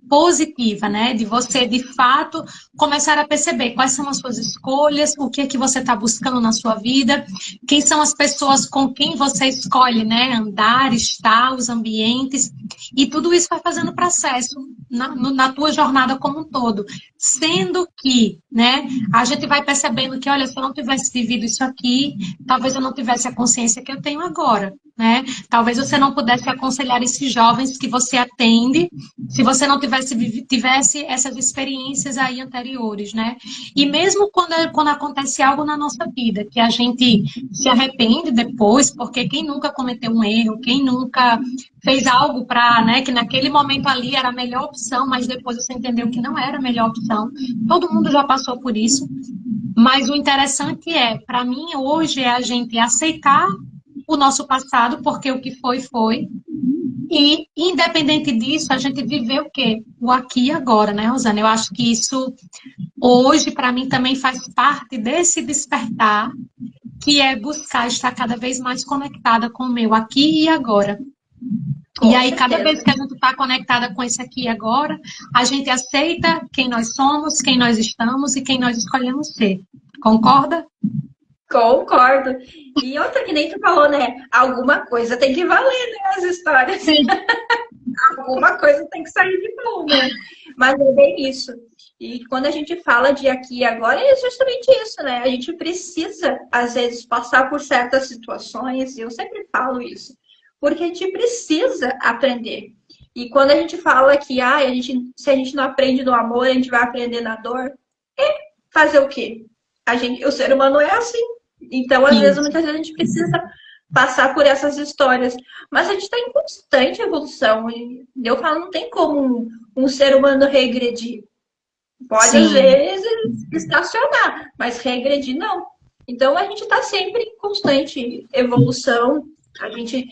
positiva, né? De você, de fato, começar a perceber quais são as suas escolhas, o que é que você está buscando na sua vida, quem são as pessoas com quem você escolhe, né? Andar, estar, os ambientes, e tudo isso vai fazendo processo na tua jornada como um todo. Sendo que, né, a gente vai percebendo que, olha, se eu não tivesse vivido isso aqui, talvez eu não tivesse a consciência que eu tenho agora, né? Talvez você não pudesse aconselhar esses jovens que você atende se você não tivesse essas experiências aí anteriores, né? E mesmo quando acontece algo na nossa vida, que a gente se arrepende depois, porque quem nunca cometeu um erro, quem nunca fez algo para, né, que naquele momento ali era a melhor opção, mas depois você entendeu que não era a melhor opção. Todo mundo já passou por isso. Mas o interessante para mim, hoje, é a gente aceitar o nosso passado, porque o que foi, foi. E, independente disso, a gente viver o quê? O aqui e agora, né, Rosana? Eu acho que isso, hoje, para mim, também faz parte desse despertar, que é buscar estar cada vez mais conectada com o meu aqui e agora. E Com aí, cada certeza. vez que a gente está conectada com esse aqui e agora, a gente aceita quem nós somos, quem nós estamos e quem nós escolhemos ser. Concorda? Concordo. E outra que nem tu falou, né? Alguma coisa tem que valer, né? As histórias. Sim. Alguma coisa tem que sair de bom, né? Mas é bem isso. E quando a gente fala de aqui e agora, é justamente isso, né? A gente precisa, às vezes, passar por certas situações, e eu sempre falo isso, porque a gente precisa aprender. E quando a gente fala que se a gente não aprende no amor, a gente vai aprender na dor, fazer o quê? O ser humano é assim. Então, às vezes, Isso. muitas vezes a gente precisa passar por essas histórias. Mas a gente está em constante evolução. E eu falo, não tem como um ser humano regredir. Pode, às Sim. vezes, estacionar, mas regredir não. Então, a gente está sempre em constante evolução. A gente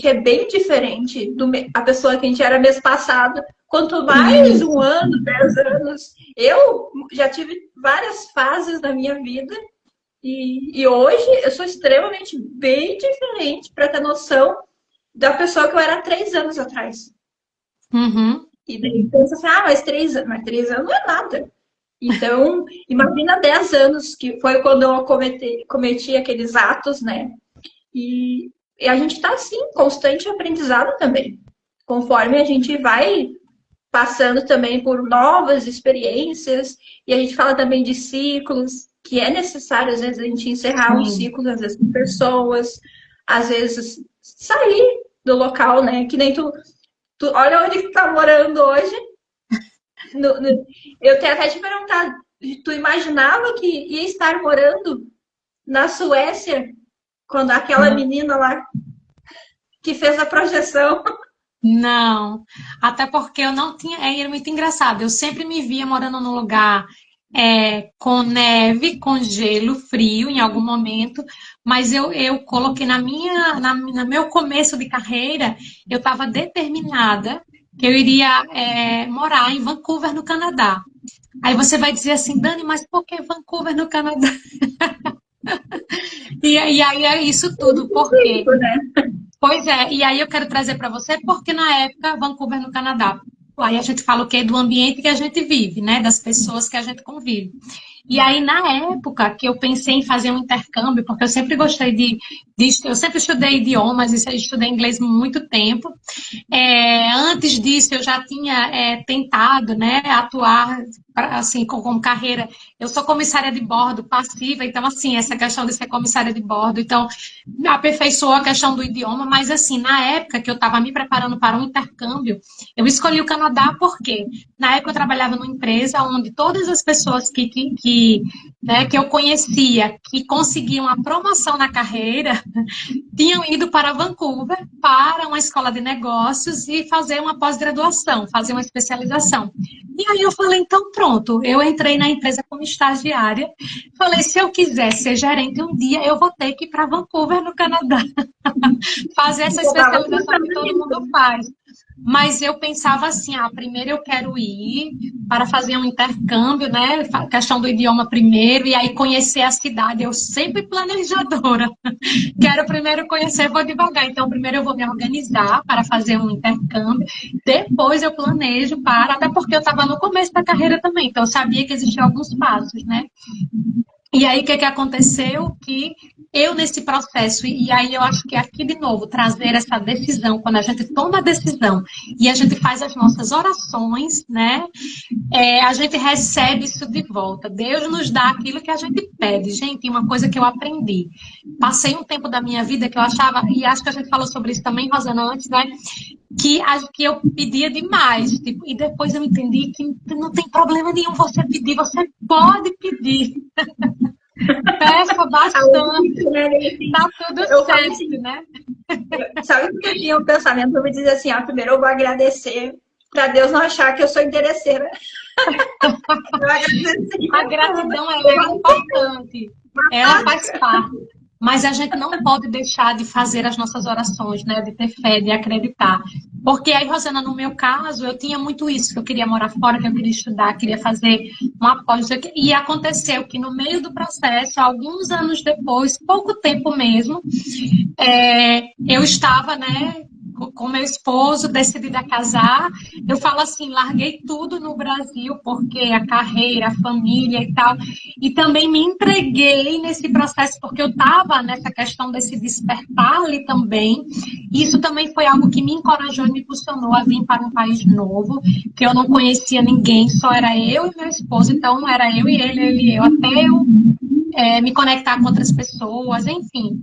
é bem diferente a pessoa que a gente era mês passado. Quanto mais Isso. um ano, 10 anos. Eu já tive várias fases na minha vida e hoje eu sou extremamente bem diferente para ter noção da pessoa que eu era há 3 anos atrás. Uhum. E daí pensa assim, mas 3 anos não é nada. Então, imagina 10 anos, que foi quando eu cometi aqueles atos, né? E a gente está, assim, em constante aprendizado também. Conforme a gente vai passando também por novas experiências, e a gente fala também de ciclos, que é necessário, às vezes, a gente encerrar um Sim. ciclo, às vezes, com pessoas, às vezes, sair do local, né? Que nem tu olha onde tu tá morando hoje. Eu tenho até te perguntar, tu imaginava que ia estar morando na Suécia quando aquela menina lá que fez a projeção? Não, até porque eu não tinha. É muito engraçado. Eu sempre me via morando num lugar com neve, com gelo, frio em algum momento, mas eu coloquei no meu começo de carreira, eu estava determinada que eu iria morar em Vancouver, no Canadá. Aí você vai dizer assim, Dani, mas por que Vancouver, no Canadá? E aí é isso tudo, por quê? Né? Pois é, e aí eu quero trazer para você, porque na época, Vancouver, no Canadá, aí a gente fala o quê? Do ambiente que a gente vive, né? Das pessoas que a gente convive. E aí, na época que eu pensei em fazer um intercâmbio, porque eu sempre gostei eu sempre estudei idiomas, e estudei inglês há muito tempo. Antes disso, eu já tinha tentado, né, atuar assim, como carreira. Eu sou comissária de bordo passiva, então, assim, essa questão de ser comissária de bordo, então, aperfeiçoou a questão do idioma, mas, assim, na época que eu estava me preparando para um intercâmbio, eu escolhi o Canadá porque, na época, eu trabalhava numa empresa onde todas as pessoas que eu conhecia, que conseguiam a promoção na carreira, tinham ido para Vancouver para uma escola de negócios e fazer uma pós-graduação, fazer uma especialização. E aí eu falei, então pronto, eu entrei na empresa como estagiária, falei, se eu quiser ser gerente um dia, eu vou ter que ir para Vancouver, no Canadá, fazer essa Eu tava especialização que pensando todo nisso. mundo faz. Mas eu pensava assim, primeiro eu quero ir para fazer um intercâmbio, né? Questão do idioma primeiro, e aí conhecer a cidade. Eu sempre planejadora. Quero primeiro conhecer, vou devagar. Então, primeiro eu vou me organizar para fazer um intercâmbio, depois eu planejo até porque eu estava no começo da carreira também, então eu sabia que existiam alguns passos, né? E aí, o que aconteceu? Que eu, nesse processo, e aí eu acho que aqui, de novo, trazer essa decisão, quando a gente toma a decisão e a gente faz as nossas orações, né? A gente recebe isso de volta. Deus nos dá aquilo que a gente pede. Gente, uma coisa que eu aprendi. Passei um tempo da minha vida que eu achava, e acho que a gente falou sobre isso também, Rosana, antes, né? Que eu pedia demais. Tipo, e depois eu entendi que não tem problema nenhum você pedir, você pode pedir. Peça bastante, tá tudo Eu falo certo, assim, né? sabe que eu tinha um pensamento, eu me dizer assim, primeiro eu vou agradecer para Deus não achar que eu sou interesseira. Eu agradeci. A gratidão ela é importante, ela faz parte. Mas a gente não pode deixar de fazer as nossas orações, né? De ter fé, de acreditar. Porque aí, Rosana, no meu caso, eu tinha muito isso, que eu queria morar fora, que eu queria estudar, queria fazer uma pós. E aconteceu que no meio do processo, alguns anos depois, pouco tempo mesmo, eu estava, né, com meu esposo, decidida a casar. Eu falo assim, larguei tudo no Brasil, porque a carreira, a família e tal. E também me entreguei nesse processo, porque eu estava nessa questão desse despertar ali também. Isso também foi algo que me encorajou e me impulsionou a vir para um país novo, que eu não conhecia ninguém, só era eu e meu esposo. Então, era eu e ele e eu, até eu me conectar com outras pessoas, enfim.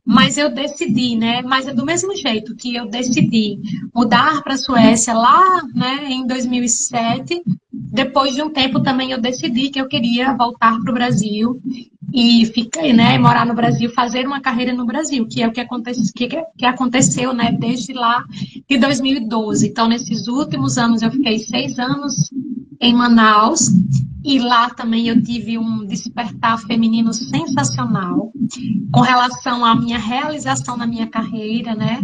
Mas eu decidi, né? Mas é do mesmo jeito que eu decidi mudar para a Suécia lá, né, em 2007. Depois de um tempo também eu decidi que eu queria voltar para o Brasil e fiquei, né, morar no Brasil, fazer uma carreira no Brasil, que é o que aconteceu, né, desde lá de 2012. Então, nesses últimos anos, eu fiquei 6 anos em Manaus e lá também eu tive um despertar feminino sensacional com relação à minha realização na minha carreira, né?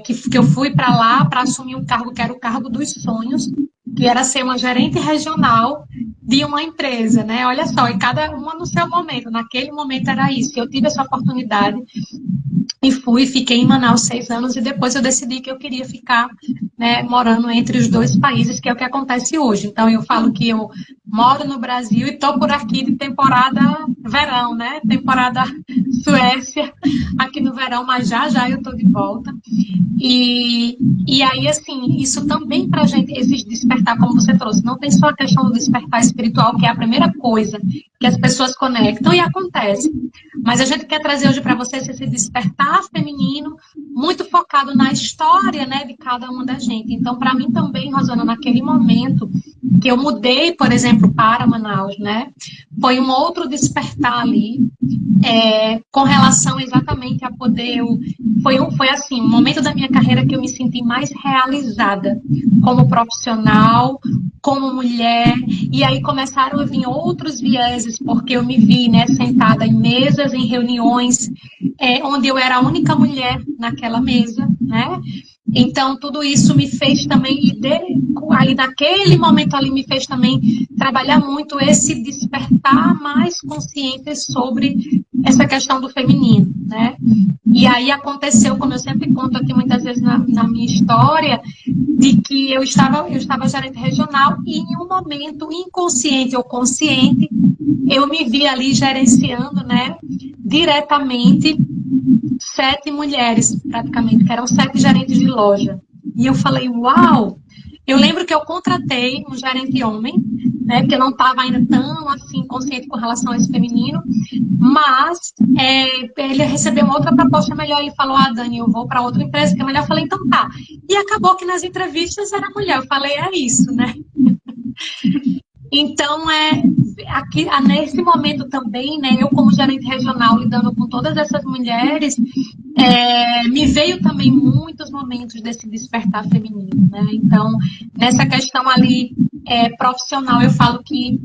Que eu fui para lá para assumir um cargo que era o cargo dos sonhos, que era ser uma gerente regional de uma empresa, né? Olha só, e cada uma no seu momento. Naquele momento era isso. Eu tive essa oportunidade e fiquei em Manaus 6 anos e depois eu decidi que eu queria ficar, né, morando entre os dois países, que é o que acontece hoje. Então eu falo que eu moro no Brasil e estou por aqui de temporada verão, né? Temporada Suécia, aqui no verão, mas já já eu estou de volta. E aí, assim, isso também para a gente, esse despertar, como você trouxe, não tem só a questão do despertar espiritual, que é a primeira coisa que as pessoas conectam e acontece. Mas a gente quer trazer hoje para vocês esse despertar feminino muito focado na história, né, de cada uma da gente. Então, para mim também, Rosana, naquele momento que eu mudei, por exemplo, para Manaus, né, foi um outro despertar ali, com relação exatamente a poder. Foi assim, um momento da minha carreira que eu me senti mais realizada como profissional, como mulher, e aí começaram a vir outros vieses, porque eu me vi, né, sentada em mesas, em reuniões, onde eu era a única mulher naquela mesa, né? Então, tudo isso me fez também, aí naquele momento ali me fez também trabalhar muito esse despertar mais consciente sobre essa questão do feminino, né? E aí aconteceu, como eu sempre conto aqui muitas vezes na minha história, de que eu estava gerente regional e em um momento inconsciente ou consciente, eu me vi ali gerenciando, né, diretamente 7 mulheres, praticamente, que eram 7 gerentes de loja. E eu falei, uau! Eu lembro que eu contratei um gerente homem, né, porque eu não estava ainda tão assim consciente com relação a esse feminino, mas ele recebeu uma outra proposta melhor. Ele falou, Dani, eu vou para outra empresa que é melhor. Eu falei, então tá. E acabou que nas entrevistas era mulher. Eu falei, é isso, né? Então, aqui, nesse momento também, né, eu como gerente regional, lidando com todas essas mulheres, me veio também muitos momentos desse despertar feminino, né? Então, nessa questão ali profissional, eu falo que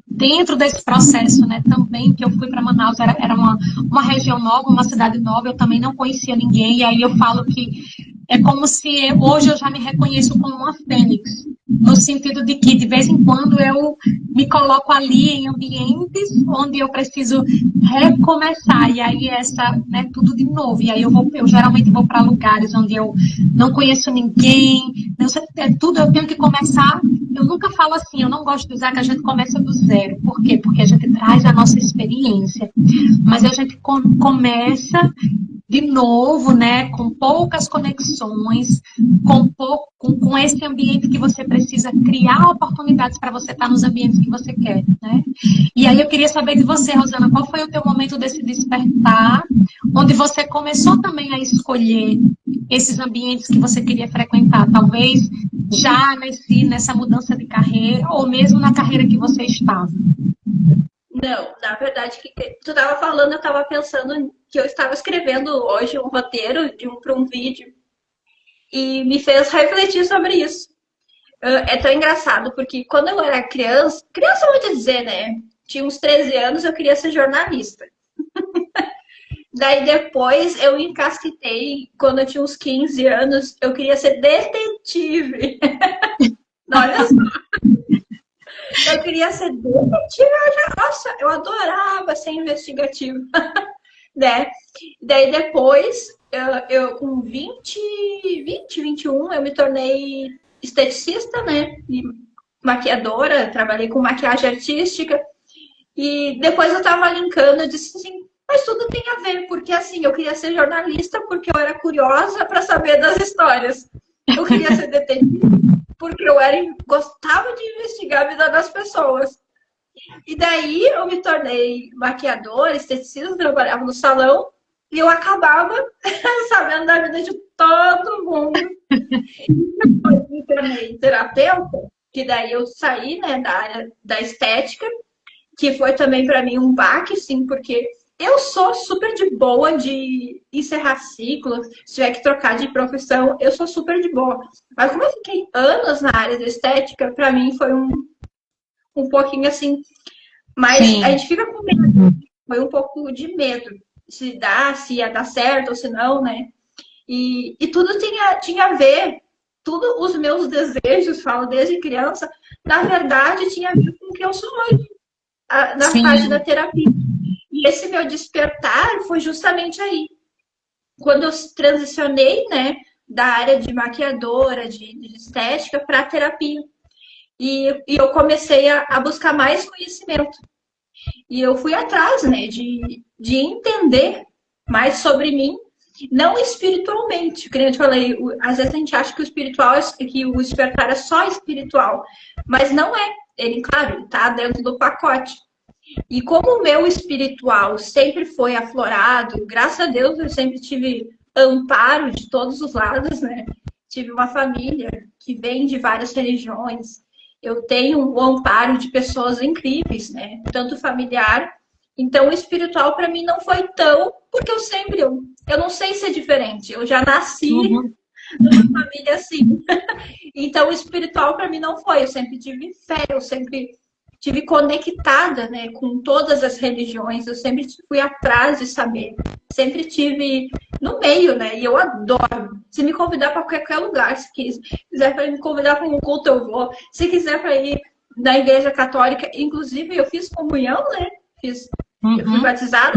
dentro desse processo, né, também que eu fui para Manaus, era uma região nova, uma cidade nova, eu também não conhecia ninguém, e aí eu falo que é como se hoje eu já me reconheço como uma fênix, no sentido de que de vez em quando eu me coloco ali em ambientes onde eu preciso recomeçar, e aí né, tudo de novo, e aí eu geralmente vou para lugares onde eu não conheço ninguém, tudo eu tenho que começar. Eu nunca falo assim, eu não gosto de usar que a gente começa do zero. Por quê? Porque a gente traz a nossa experiência, mas a gente começa de novo, né, com poucas conexões, com esse ambiente que você precisa criar oportunidades para você estar nos ambientes que você quer, né? E aí eu queria saber de você, Rosana, qual foi o teu momento desse despertar, onde você começou também a escolher esses ambientes que você queria frequentar, talvez já nessa mudança de carreira ou mesmo na carreira que você estava? Não, na verdade, que tu estava falando, eu estava pensando que eu estava escrevendo hoje um roteiro para um vídeo e me fez refletir sobre isso. É tão engraçado, porque quando eu era criança eu vou te dizer, né? Tinha uns 13 anos, eu queria ser jornalista. Daí depois eu encasquetei, quando eu tinha uns 15 anos, eu queria ser detetive. Olha só, eu queria ser detetive, nossa, eu adorava ser investigativa, né? Daí depois, eu com 21, eu me tornei esteticista, né? E maquiadora, trabalhei com maquiagem artística. E depois eu tava linkando, eu disse assim, mas tudo tem a ver, porque assim, eu queria ser jornalista porque eu era curiosa para saber das histórias. Eu queria ser detetive porque gostava de investigar a vida das pessoas. E daí eu me tornei maquiadora, esteticista, trabalhava no salão e eu acabava sabendo da vida de todo mundo. E depois me tornei terapeuta, que daí eu saí, né, da área da estética, que foi também para mim um baque, sim, porque eu sou super de boa de encerrar ciclos, se tiver que trocar de profissão, eu sou super de boa. Mas como eu fiquei anos na área da estética, para mim foi um pouquinho assim. Mas Sim. a gente fica com medo, foi um pouco de medo, se ia dar certo ou se não, né? E tudo tinha a ver, tudo os meus desejos, falo desde criança, na verdade tinha a ver com o que eu sou hoje, na parte da Sim. terapia. E esse meu despertar foi justamente aí, quando eu transicionei, né, da área de maquiadora, de estética, para a terapia. E eu comecei a buscar mais conhecimento. E eu fui atrás, né, de entender mais sobre mim, não espiritualmente, como eu te falei, às vezes a gente acha que o espiritual, que o despertar é só espiritual, mas não é. Ele, claro, está dentro do pacote. E como o meu espiritual sempre foi aflorado, graças a Deus eu sempre tive amparo de todos os lados, né? Tive uma família que vem de várias religiões. Eu tenho um amparo de pessoas incríveis, né? Tanto familiar. Então, o espiritual para mim não foi tão, porque eu não sei se é diferente. Eu já nasci Uhum. numa família assim. Então, o espiritual para mim não foi. Eu sempre tive fé, eu sempre tive conectada, né, com todas as religiões. Eu sempre fui atrás de saber. Sempre tive no meio, né? E eu adoro. Se me convidar para qualquer lugar, se quiser para me convidar para um culto, eu vou. Se quiser para ir na igreja católica, inclusive eu fiz comunhão, né? Eu fui Uhum. batizada,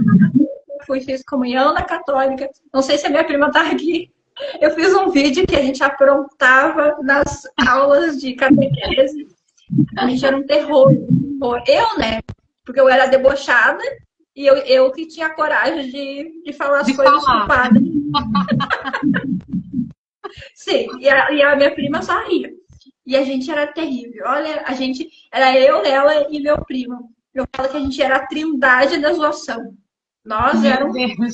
fiz comunhão na católica. Não sei se a minha prima está aqui. Eu fiz um vídeo que a gente aprontava nas aulas de catequese. A gente era um terror. Eu, né? Porque eu era debochada e eu que tinha coragem de falar as De coisas com o falar. padre. Sim, e a minha prima só ria. E a gente era terrível. Olha, a gente era eu, ela e meu primo. Eu falo que a gente era a trindade da zoação. Nós Meu éramos. Deus.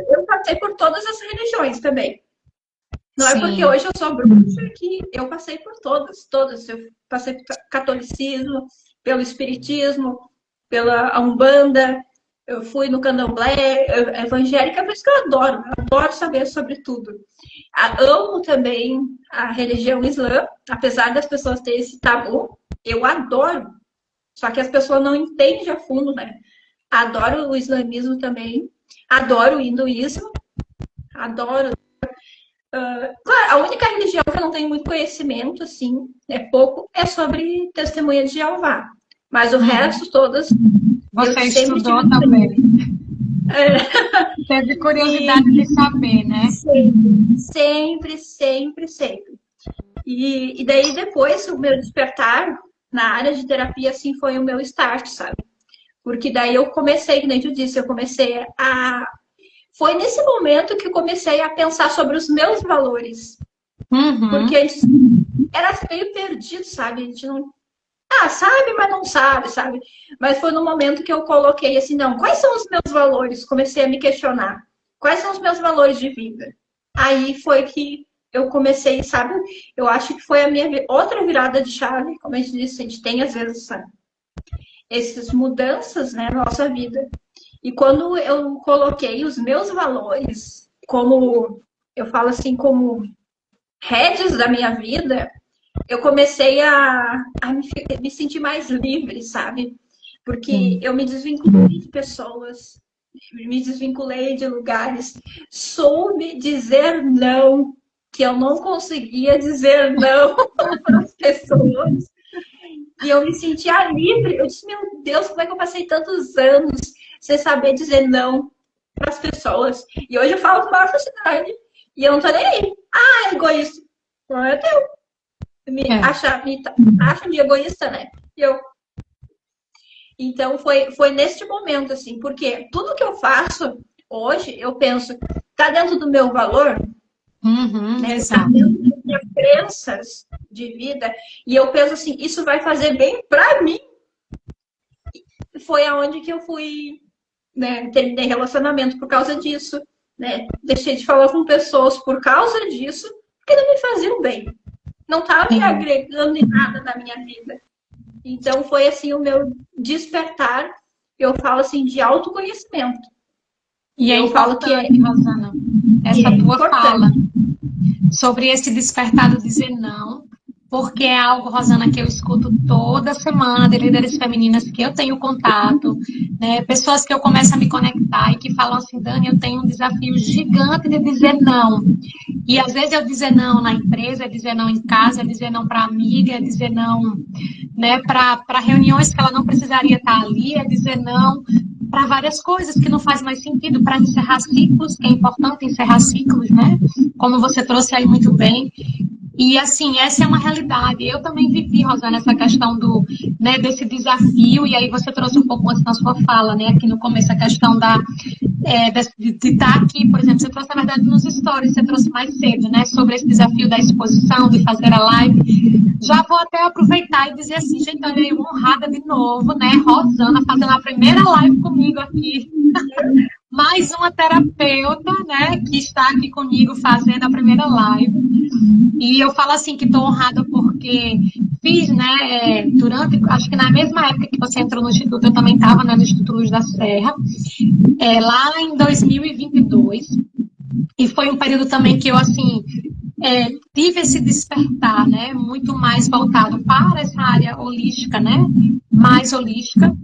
Eu passei por todas as religiões também. Não é porque Sim. hoje eu sou bruxa que eu passei por todas. Eu passei pelo catolicismo, pelo espiritismo, pela Umbanda, eu fui no candomblé, evangélica, por isso que eu adoro saber sobre tudo. Amo também a religião islã, apesar das pessoas terem esse tabu, eu adoro. Só que as pessoas não entendem a fundo, né? Adoro o islamismo também, adoro o hinduísmo, adoro. Claro, a única religião que eu não tenho muito conhecimento, assim, é pouco, é sobre testemunha de Jeová. Mas o Uhum. resto, todas, eu Você sempre tive. estudou também. Teve E curiosidade de saber, né? sempre. E daí depois, o meu despertar na área de terapia, assim, foi o meu start, sabe? Porque daí eu comecei, como eu disse, eu comecei a. Foi nesse momento que eu comecei a pensar sobre os meus valores. Porque Uhum. antes era meio perdido, sabe? A gente não. Ah, sabe, mas não sabe, sabe? Mas foi no momento que eu coloquei assim, não, quais são os meus valores? Comecei a me questionar. Quais são os meus valores de vida? Aí foi que eu comecei, sabe? Eu acho que foi a minha outra virada de chave, como a gente disse, a gente tem às vezes essas mudanças, né, na nossa vida. E quando eu coloquei os meus valores como, eu falo assim, como rédeas da minha vida, eu comecei me sentir mais livre, sabe? Porque eu me desvinculei de pessoas, me desvinculei de lugares, soube dizer não, que eu não conseguia dizer não para as pessoas. E eu me sentia livre. Eu disse, meu Deus, como é que eu passei tantos anos sem saber dizer não para as pessoas? E hoje eu falo com maior facilidade. E eu não tô nem aí. Ah, egoísta. Não é teu. Acham de egoísta, né? E eu. Então foi neste momento, assim, porque tudo que eu faço hoje, eu penso, tá dentro do meu valor, né? Tá Exato. dentro das minhas crenças de vida, e eu penso assim, isso vai fazer bem para mim. Foi aonde que eu fui, né, terminei relacionamento por causa disso, né? Deixei de falar com pessoas por causa disso, porque não me faziam bem. Não estava me agregando em nada na minha vida. Então foi assim o meu despertar, eu falo assim de autoconhecimento. E é eu falo que Rosana, essa tua importante. fala sobre esse despertar do dizer não, porque é algo, Rosana, que eu escuto toda semana de líderes femininas que eu tenho contato, né? Pessoas que eu começo a me conectar e que falam assim, Dani, eu tenho um desafio gigante de dizer não. E às vezes eu dizer não na empresa, é dizer não em casa, é dizer não para amiga, é dizer não, né, para reuniões que ela não precisaria estar ali, é dizer não para várias coisas que não faz mais sentido, para encerrar ciclos, que é importante encerrar ciclos, né? Como você trouxe aí muito bem. E assim, essa é uma realidade. Eu também vivi, Rosana, essa questão né, desse desafio, e aí você trouxe um pouco antes na sua fala, né, aqui no começo, a questão de estar aqui, por exemplo, você trouxe, na verdade, nos stories, você trouxe mais cedo, né, sobre esse desafio da exposição, de fazer a live. Já vou até aproveitar e dizer assim, gente, olha aí, honrada de novo, né, Rosana, fazendo a primeira live comigo aqui. Mais uma terapeuta, né, que está aqui comigo fazendo a primeira live. E eu falo assim que estou honrada porque fiz, né, acho que na mesma época que você entrou no Instituto, eu também estava, né, no Instituto Luz da Serra, lá em 2022. E foi um período também que eu, assim, tive esse despertar, né, muito mais voltado para essa área holística, né, mais holística.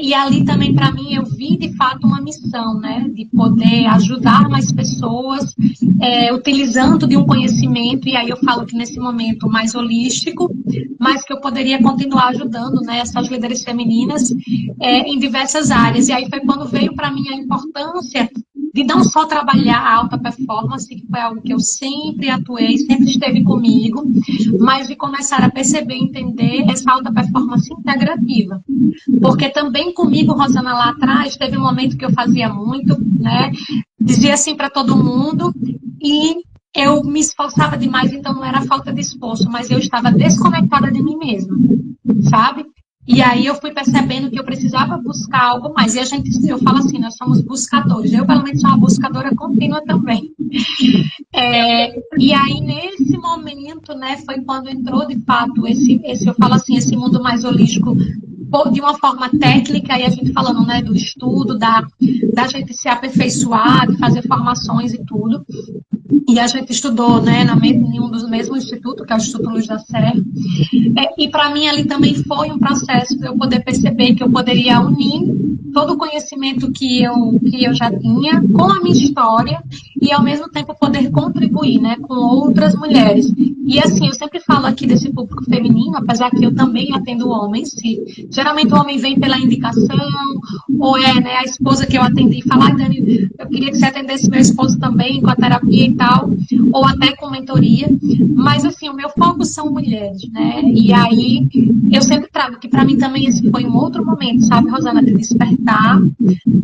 E ali também, para mim, eu vi de fato uma missão, né, de poder ajudar mais pessoas, utilizando de um conhecimento, e aí eu falo que nesse momento mais holístico, mas que eu poderia continuar ajudando, né, essas líderes femininas em diversas áreas. E aí foi quando veio para mim a importância de não só trabalhar a alta performance, que foi algo que eu sempre atuei, sempre esteve comigo, mas de começar a perceber e entender essa alta performance integrativa. Porque também comigo, Rosana, lá atrás, teve um momento que eu fazia muito, né? Dizia assim para todo mundo e eu me esforçava demais, então não era falta de esforço, mas eu estava desconectada de mim mesma, sabe? E aí eu fui percebendo que eu precisava buscar algo mais. E eu falo assim, nós somos buscadores. Eu, pelo menos, sou uma buscadora contínua também. E aí, nesse momento, né, foi quando entrou, de fato, eu falo assim, esse mundo mais holístico, de uma forma técnica, e a gente falando, né, do estudo, da gente se aperfeiçoar, de fazer formações e tudo. E a gente estudou, né, em um dos mesmos institutos, que é o Instituto Luz da Serra. E para mim ali também foi um processo de eu poder perceber que eu poderia unir todo o conhecimento que eu já tinha com a minha história e ao mesmo tempo poder contribuir, né, com outras mulheres. E assim, eu sempre falo aqui desse público feminino, apesar que eu também atendo homens, geralmente o homem vem pela indicação, ou né, a esposa que eu atendi fala, Dani, eu queria que você atendesse meu esposo também com a terapia e tal, ou até com mentoria, mas assim, o meu foco são mulheres, né, e aí eu sempre trago que para mim também esse foi um outro momento, sabe, Rosana, de despertar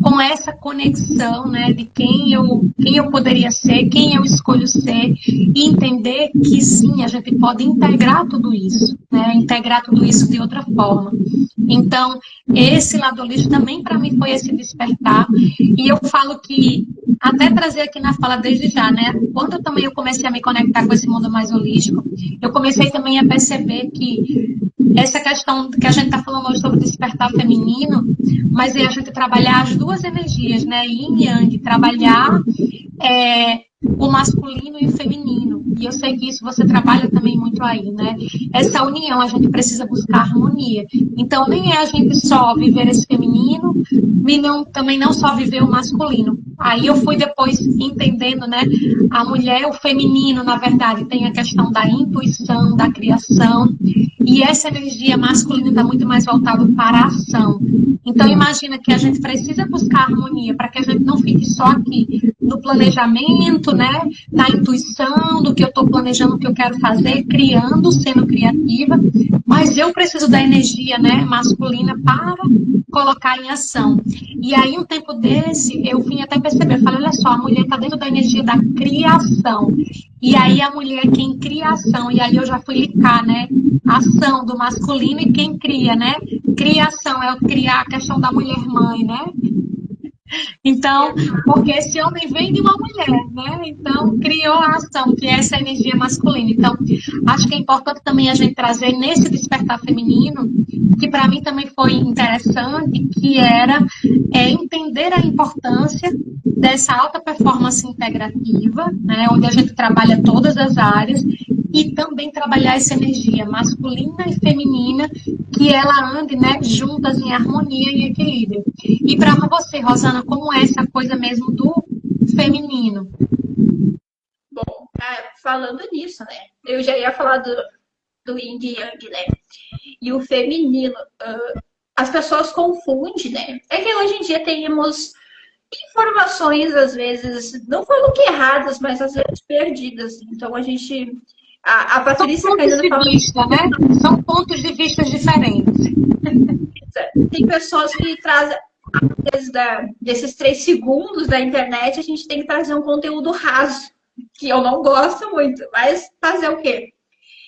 com essa conexão, né, de quem eu poderia ser, quem eu escolho ser, e entender que sim, a gente pode integrar tudo isso, né, integrar tudo isso de outra forma. Então, esse lado holístico também para mim foi esse despertar, e eu falo que, até trazer aqui na fala desde já, né, quando eu comecei a me conectar com esse mundo mais holístico, eu comecei também a perceber que essa questão que a gente está falando hoje sobre despertar feminino, mas é a gente trabalhar as duas energias, né, yin e yang, trabalhar o masculino e o feminino. e eu sei que isso você trabalha também muito aí, né? Essa união, a gente precisa buscar harmonia. Então, nem é a gente só viver esse feminino, e não, também não só viver o masculino. Aí eu fui depois entendendo, né? A mulher, o feminino, na verdade, tem a questão da intuição, da criação, e essa energia masculina está muito mais voltada para a ação. Então, imagina que a gente precisa buscar harmonia para que a gente não fique só aqui no planejamento, né? Na intuição, do que eu estou planejando, o que eu quero fazer, criando, sendo criativa, mas eu preciso da energia, né, masculina para colocar em ação. E aí, um tempo desse, eu vim até perceber, eu falei, olha só, a mulher está dentro da energia da criação. E aí, a mulher quem cria ação. E aí, eu já fui linkar, né, a ação do masculino e quem cria, né? Criação é o criar a questão da mulher-mãe, né? Então, porque esse homem vem de uma mulher, né? Então, criou a ação, que é essa energia masculina. Então, acho que é importante também a gente trazer nesse despertar feminino, que para mim também foi interessante, que era entender a importância dessa alta performance integrativa, né? Onde a gente trabalha todas as áreas, e também trabalhar essa energia masculina e feminina, que ela ande, né, juntas em harmonia e equilíbrio. E para você, Rosana, como é essa coisa mesmo do feminino? Bom, falando nisso, né? Eu já ia falar do Yin e Yang, né? E o feminino, as pessoas confundem, né? É que hoje em dia temos informações, às vezes, não falo que erradas, mas às vezes perdidas. Então a gente. A Patrícia São pontos de fala. vista, né? São pontos de vista diferentes. Tem pessoas que trazem. Desses 3 segundos da internet, a gente tem que trazer um conteúdo raso, que eu não gosto muito, mas fazer o quê?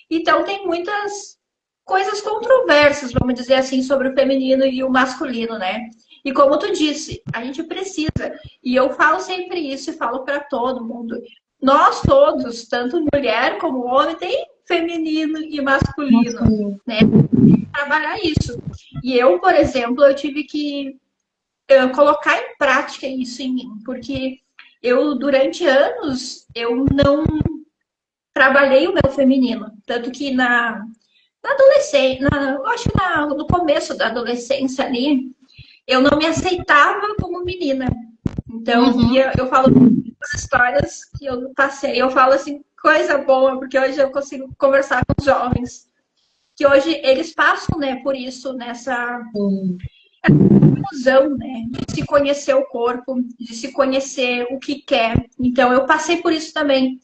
Então, tem muitas coisas controversas, vamos dizer assim, sobre o feminino e o masculino, né? E como tu disse, a gente precisa, e eu falo sempre isso e falo para todo mundo, nós todos, tanto mulher como homem, tem feminino e masculino, né? Trabalhar isso. E eu, por exemplo, eu tive que colocar em prática isso em mim, porque eu, durante anos, eu não trabalhei o meu feminino, tanto que na adolescência, eu acho que no começo da adolescência ali, eu não me aceitava como menina. Então, eu falo as histórias que eu passei, eu falo assim, coisa boa, porque hoje eu consigo conversar com os jovens, que hoje eles passam, né, por isso, nessa confusão, né, de se conhecer o corpo, de se conhecer o que quer. Então, eu passei por isso também.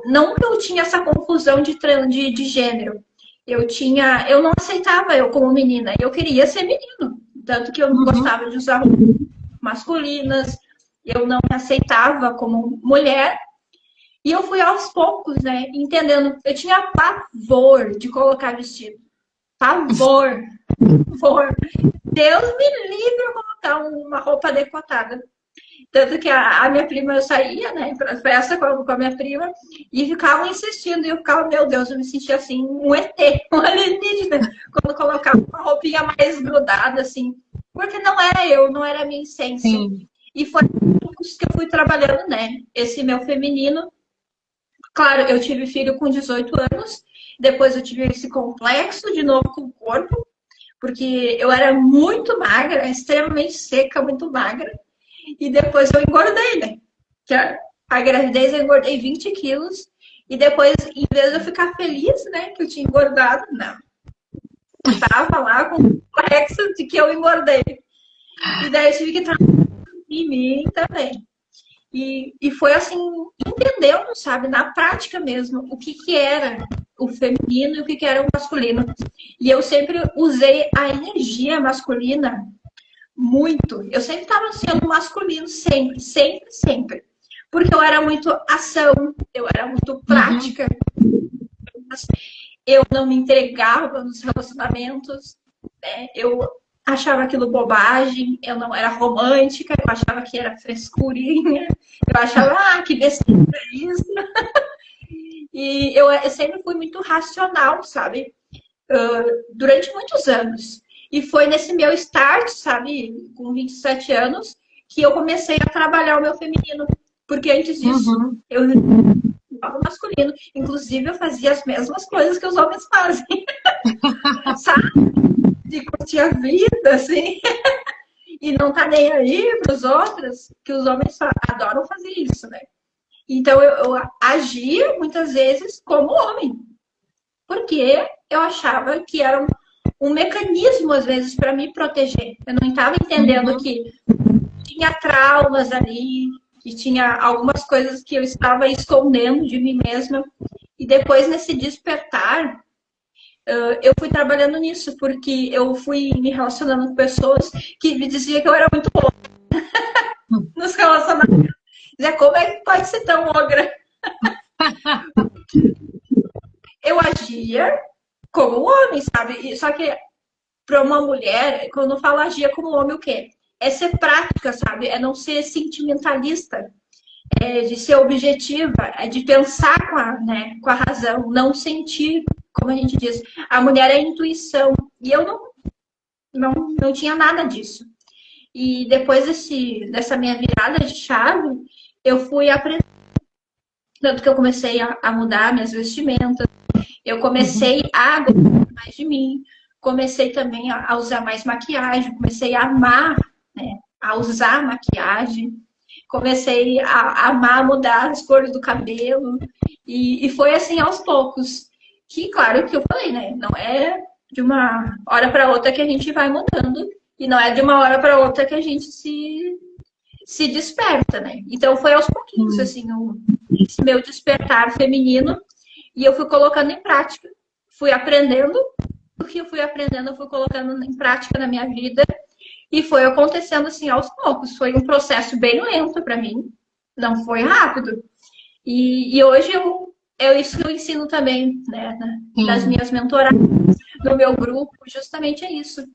Não que eu tinha essa confusão de gênero. Eu não aceitava eu como menina, eu queria ser menino. Tanto que eu não gostava de usar roupas masculinas, eu não me aceitava como mulher. E eu fui aos poucos, né, entendendo. Eu tinha pavor de colocar vestido. Pavor. Pavor. Deus me livre eu colocar uma roupa decotada. Tanto que a minha prima, eu saía, né, para festa com a minha prima e ficavam insistindo. E eu ficava, meu Deus, eu me sentia assim, um ET, um alienígena, quando colocava uma roupinha mais grudada, assim. Porque não era eu, não era a minha essência. Sim. E foi isso que eu fui trabalhando, né? Esse meu feminino. Claro, eu tive filho com 18 anos, depois eu tive esse complexo de novo com o corpo, porque eu era muito magra, extremamente seca, muito magra. E depois eu engordei, né? Que a gravidez eu engordei 20 quilos. E depois, em vez de eu ficar feliz, né? Que eu tinha engordado, não. Eu tava lá com o complexo de que eu engordei. E daí eu tive que trabalhar em mim também. E foi assim, entendendo, sabe? Na prática mesmo, o que era o feminino e o que era o masculino. E eu sempre usei a energia masculina muito. Eu sempre estava sendo masculino, sempre, sempre, sempre. Porque eu era muito ação, eu era muito prática. Eu não me entregava nos relacionamentos. Né? Eu achava aquilo bobagem, eu não era romântica, eu achava que era frescurinha. Eu achava, que besteira isso. E eu sempre fui muito racional, sabe? Durante muitos anos. E foi nesse meu start, sabe, com 27 anos, que eu comecei a trabalhar o meu feminino. Porque antes disso, eu estava masculino. Inclusive, eu fazia as mesmas coisas que os homens fazem. Sabe? De curtir a vida, assim. E não tá nem aí para os outros, que os homens adoram fazer isso, né? Então, eu agia, muitas vezes, como homem. Porque eu achava que era um mecanismo, às vezes, para me proteger. Eu não estava entendendo que tinha traumas ali, que tinha algumas coisas que eu estava escondendo de mim mesma. E depois, nesse despertar, eu fui trabalhando nisso, porque eu fui me relacionando com pessoas que me diziam que eu era muito ogra nos relacionamentos. Dizia, como é que pode ser tão ogra? Eu agia como homem, sabe? Só que para uma mulher, quando eu falo agia como homem, o quê? É ser prática, sabe? É não ser sentimentalista, é de ser objetiva, é de pensar com a razão, não sentir, como a gente diz. A mulher é intuição. E eu não tinha nada disso. E depois dessa minha virada de chave, eu fui aprendendo. Tanto que eu comecei a mudar minhas vestimentas, eu comecei a gostar mais de mim, comecei também a usar mais maquiagem, comecei a amar, né, a usar maquiagem, comecei a amar mudar as cores do cabelo, e foi assim aos poucos. Que, claro que eu falei, né, não é de uma hora para outra que a gente vai mudando, e não é de uma hora para outra que a gente se desperta, né? Então foi aos pouquinhos, assim, esse meu despertar feminino, e eu fui colocando em prática. Fui aprendendo, o que eu fui aprendendo, eu fui colocando em prática na minha vida, e foi acontecendo assim aos poucos. Foi um processo bem lento para mim, não foi rápido. E hoje é isso que eu ensino também, né, das minhas mentoradas, no meu grupo, justamente é isso.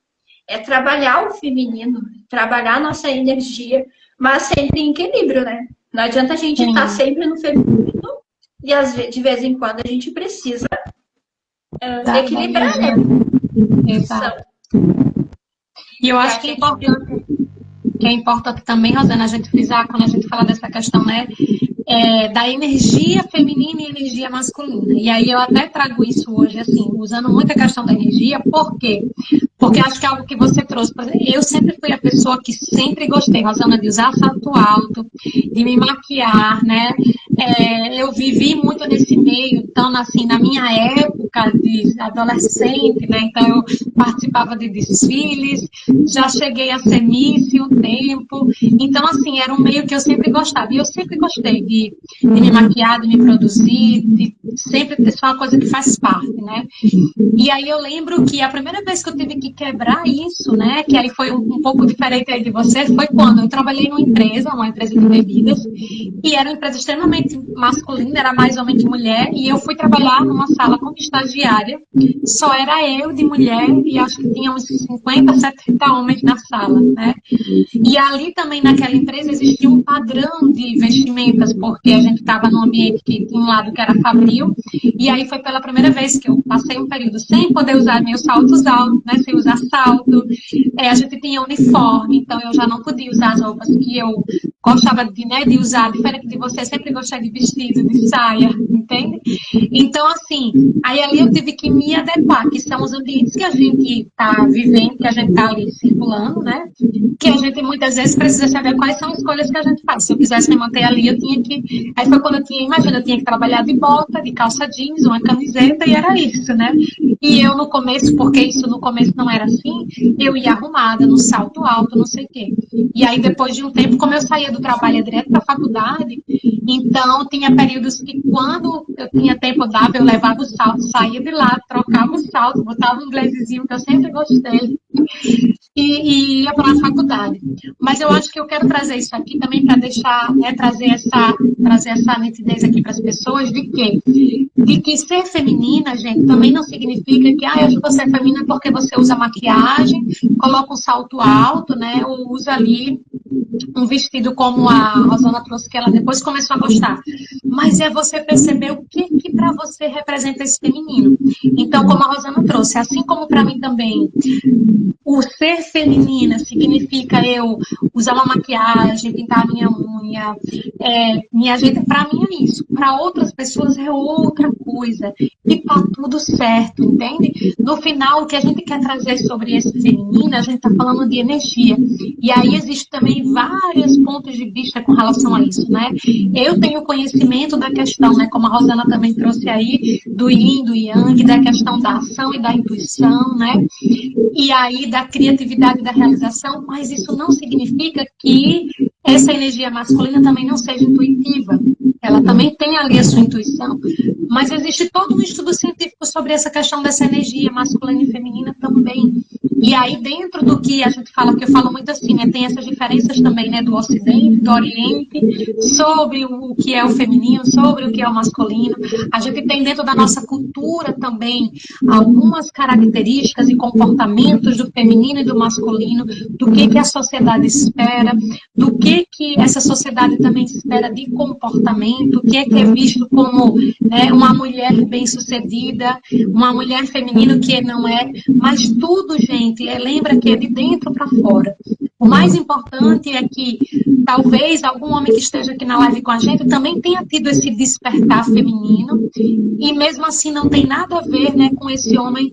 É trabalhar o feminino, trabalhar a nossa energia, mas sempre em equilíbrio, né? Não adianta a gente estar sempre no feminino e de vez em quando a gente precisa equilibrar, né? Exato. E eu acho que é importante também, Rosana, a gente frisar quando a gente fala dessa questão, né? Da energia feminina e energia masculina. E aí eu até trago isso hoje, assim, usando muito a questão da energia, por quê? Porque acho que é algo que você trouxe. Eu sempre fui a pessoa que sempre gostei, Rosana, de usar salto alto, de me maquiar, né? Eu vivi muito nesse meio, então, assim, na minha época de adolescente, né? Então, eu participava de desfiles, já cheguei a ser Miss um tempo. Então, assim, era um meio que eu sempre gostava. E eu sempre gostei de me maquiar, de me produzir, de sempre ter só uma coisa que faz parte, né? E aí eu lembro que a primeira vez que eu tive que quebrar isso, né, que aí foi um pouco diferente aí de você, foi quando eu trabalhei numa empresa, uma empresa de bebidas, e era uma empresa extremamente masculina, era mais homem que mulher, e eu fui trabalhar numa sala como estagiária, só era eu de mulher, e acho que tinha uns 50, 70 homens na sala, né? E ali também naquela empresa existia um padrão de vestimentas, porque a gente estava num ambiente que tinha um lado que era fabril, e aí foi pela primeira vez que eu passei um período sem poder usar meus saltos altos, né, sem usar salto. A gente tinha uniforme, então eu já não podia usar as roupas que eu gostava de usar, diferente de você, sempre gostei de vestido, de saia, entende? Então, assim, aí ali eu tive que me adequar, que são os ambientes que a gente está vivendo, que a gente está ali circulando, né? Que a gente muitas vezes precisa saber quais são as escolhas que a gente faz. Se eu quisesse me manter ali, eu tinha que... Aí foi quando eu tinha que trabalhar de bota, de calça jeans, uma camiseta, e era isso, né? E eu no começo, porque isso no começo não era assim, eu ia arrumada, no salto alto, não sei o quê. E aí depois de um tempo, como eu saía do trabalho direto para a faculdade, então tinha períodos que quando eu tinha tempo dava, eu levava o salto, saía de lá, trocava o salto, botava um blazezinho que eu sempre gostei e ia para a faculdade. Mas eu acho que eu quero trazer isso aqui também para deixar, né, trazer essa nitidez aqui para as pessoas de que ser feminina, gente, também não significa que eu acho que você é feminina porque você usa maquiagem, coloca um salto alto, né, ou usa ali um vestido como a Rosana trouxe, que ela depois começou a gostar. Mas é você perceber o que para você representa esse feminino. Então, como a Rosana trouxe, assim como para mim também, o ser feminina significa eu usar uma maquiagem, pintar a minha unha, me ajeitar. Para mim é isso. Para outras pessoas é outra coisa. E tá tudo certo, entende? No final, o que a gente quer trazer sobre esse feminino, a gente está falando de energia. E aí existe também vários pontos de vista com relação a isso, né? Eu tenho conhecimento da questão, né? Como a Rosana também trouxe aí, do yin, do yang, da questão da ação e da intuição, né? E aí da criatividade e da realização, mas isso não significa que essa energia masculina também não seja intuitiva. Ela também tem ali a sua intuição. Mas existe todo um estudo científico sobre essa questão dessa energia masculina e feminina também. E aí, dentro do que a gente fala, que eu falo muito assim, né, tem essas diferenças também, né, do Ocidente, do Oriente, sobre o que é o feminino, sobre o que é o masculino. A gente tem dentro da nossa cultura também algumas características e comportamentos do feminino e do masculino, do que a sociedade espera, do que essa sociedade também espera de comportamento, o que é visto como, né, uma mulher bem-sucedida, uma mulher feminina que não é, mas tudo, gente, lembra que é de dentro para fora. O mais importante é que talvez algum homem que esteja aqui na live com a gente também tenha tido esse despertar feminino e mesmo assim não tem nada a ver, né, com esse homem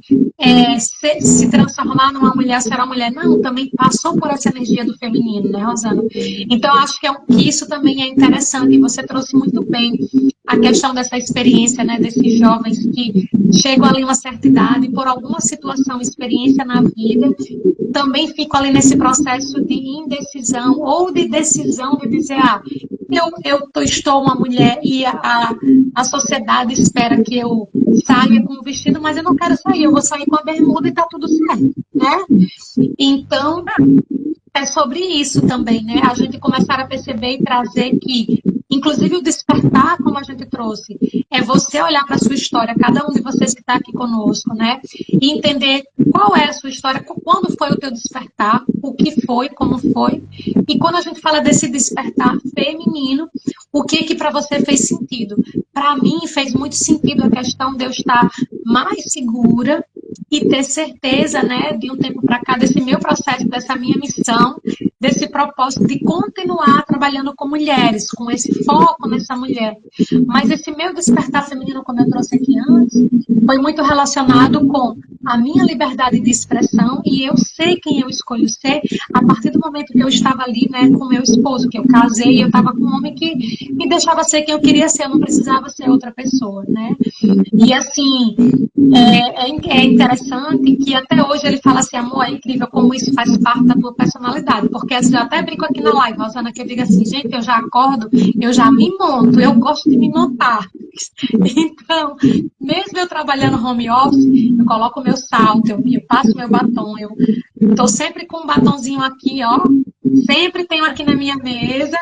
se transformar numa mulher, ser uma mulher. Não, também passou por essa energia do feminino, né, Rosana? Então, acho que isso também é interessante e você trouxe muito bem a questão dessa experiência, né, desses jovens que chegam ali a uma certa idade por alguma situação, experiência na vida, também ficam ali nesse processo de indecisão ou de decisão de dizer, estou uma mulher e a sociedade espera que eu saia com o vestido, mas eu não quero sair, eu vou sair com a bermuda e tá tudo certo, né? Então, é sobre isso também, né? A gente começar a perceber e trazer que, inclusive o despertar, como a gente trouxe, é você olhar para a sua história, cada um de vocês que está aqui conosco, né? E entender qual é a sua história, quando foi o teu despertar, o que foi, como foi. E quando a gente fala desse despertar feminino, o que para você fez sentido? Para mim fez muito sentido a questão de eu estar mais segura e ter certeza, né, de um tempo para cá, desse meu processo, dessa minha missão, desse propósito de continuar trabalhando com mulheres, com esse foco nessa mulher. Mas esse meu despertar feminino, como eu trouxe aqui antes, foi muito relacionado com a minha liberdade de expressão e eu sei quem eu escolho ser a partir do momento que eu estava ali, né, com meu esposo, que eu casei, eu estava com um homem que me deixava ser quem eu queria ser, eu não precisava ser outra pessoa, né? E assim, é interessante que até hoje ele fala assim, amor, é incrível como isso faz parte da tua personalidade, porque assim, eu até brinco aqui na live, Rosana, que eu digo assim, gente, eu já acordo, eu já me monto, eu gosto de me montar. Então, mesmo eu trabalhando home office, eu coloco meu salto, eu passo meu batom, eu tô sempre com um batonzinho aqui, ó, sempre tenho aqui na minha mesa,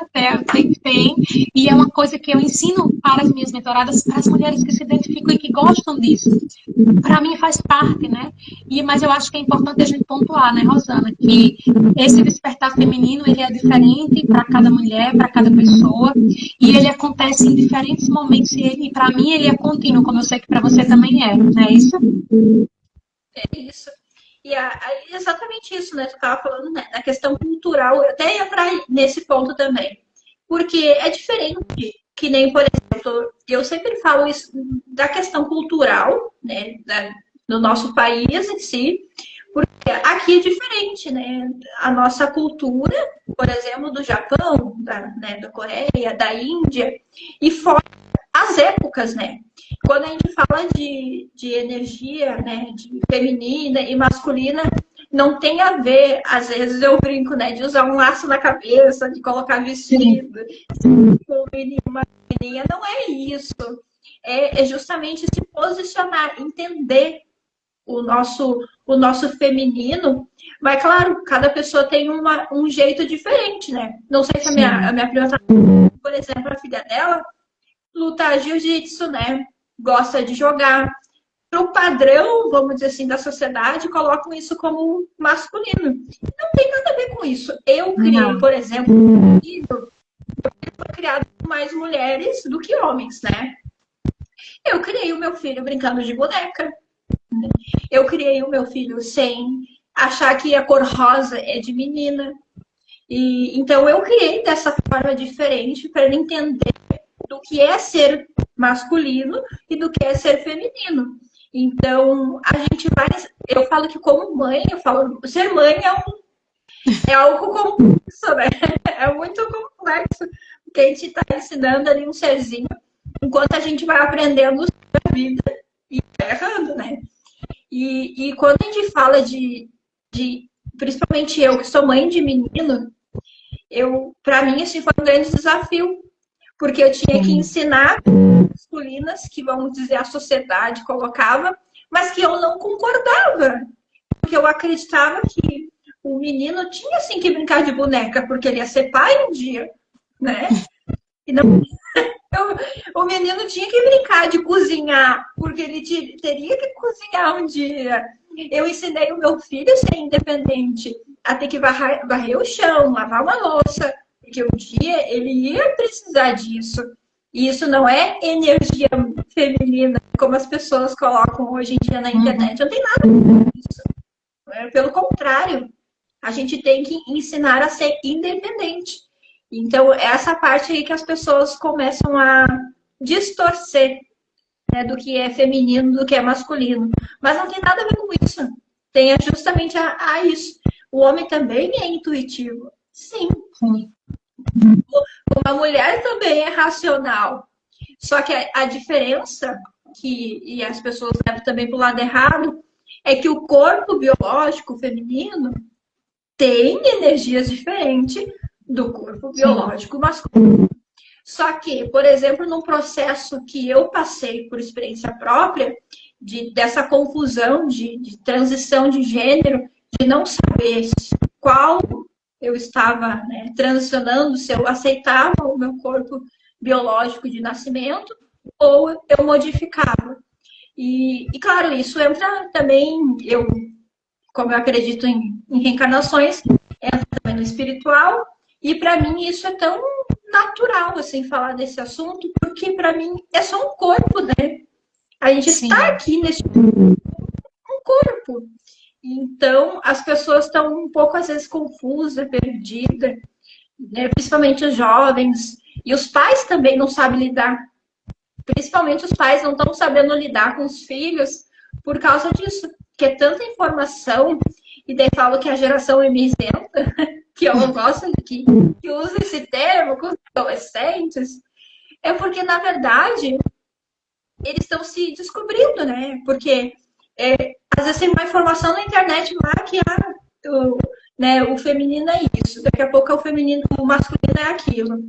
tem, e é uma coisa que eu ensino para as minhas mentoradas, para as mulheres que se identificam e que gostam disso. Para mim faz parte, né? Mas eu acho que é importante a gente pontuar, né, Rosana, que esse despertar feminino, ele é diferente para cada mulher, para cada pessoa, e ele acontece em diferentes momentos, e para mim ele é contínuo, como eu sei que para você também é, não é isso? É isso. E exatamente isso, né? Tu estava falando, né, na questão cultural, eu até ia para nesse ponto também. Porque é diferente, que nem, por exemplo, eu sempre falo isso da questão cultural, né, no nosso país em si, porque aqui é diferente, né? A nossa cultura, por exemplo, do Japão, da Coreia, da Índia, e fora as épocas, né? Quando a gente fala de energia, né, de feminina e masculina, não tem a ver, às vezes eu brinco, né, de usar um laço na cabeça, de colocar vestido, de uma menininha, não é isso. É justamente se posicionar, entender o nosso feminino, mas claro, cada pessoa tem um jeito diferente, né? Não sei se a minha prima, por exemplo, a filha dela luta jiu-jitsu, né? Gosta de jogar. para o padrão, vamos dizer assim, da sociedade, colocam isso como masculino. Não tem nada a ver com isso. Eu criei, por exemplo, um filho, foi criado com mais mulheres do que homens, né? Eu criei o meu filho brincando de boneca. Eu criei o meu filho sem achar que a cor rosa é de menina. E então eu criei dessa forma diferente para ele entender do que é ser masculino e do que é ser feminino. Então, a gente vai. Eu falo que, como mãe, eu falo, ser mãe é algo complexo, né? É muito complexo, porque a gente está ensinando ali um serzinho, enquanto a gente vai aprendendo a vida e vai errando, né? E quando a gente fala principalmente eu, que sou mãe de menino, para mim, esse foi um grande desafio, porque eu tinha que ensinar masculinas, que vamos dizer a sociedade colocava, mas que eu não concordava, porque eu acreditava que o menino tinha sim que brincar de boneca, porque ele ia ser pai um dia, né? E não, o menino tinha que brincar de cozinhar, porque ele teria que cozinhar um dia. Eu ensinei o meu filho a ser independente, a ter que varrer o chão, lavar uma louça, porque um dia ele ia precisar disso. E isso não é energia feminina, como as pessoas colocam hoje em dia na internet. Não tem nada com isso. Pelo contrário, a gente tem que ensinar a ser independente. Então, essa parte aí que as pessoas começam a distorcer, né, do que é feminino, do que é masculino. Mas não tem nada a ver com isso. Tem justamente a isso. O homem também é intuitivo. Sim. Uma mulher também é racional. Só que a diferença, e as pessoas levam também para o lado errado, é que o corpo biológico feminino tem energias diferentes do corpo biológico masculino. Só que, por exemplo, num processo que eu passei por experiência própria, dessa confusão de transição de gênero, de não saber qual eu estava, né, transicionando, se eu aceitava o meu corpo biológico de nascimento ou eu modificava. E claro, isso entra também, como eu acredito em reencarnações, entra também no espiritual, e para mim isso é tão natural, assim, falar desse assunto, porque para mim é só um corpo, né? A gente está aqui nesse um corpo. Então, as pessoas estão um pouco, às vezes, confusas, perdidas, né? Principalmente os jovens. E os pais também não sabem lidar. Principalmente os pais não estão sabendo lidar com os filhos por causa disso. Que é tanta informação, e daí falo que a geração é isenta, que eu não gosto que usa esse termo com os adolescentes, é porque, na verdade, eles estão se descobrindo, né? Porque às vezes tem uma informação na internet lá que o feminino é isso, daqui a pouco o masculino é aquilo.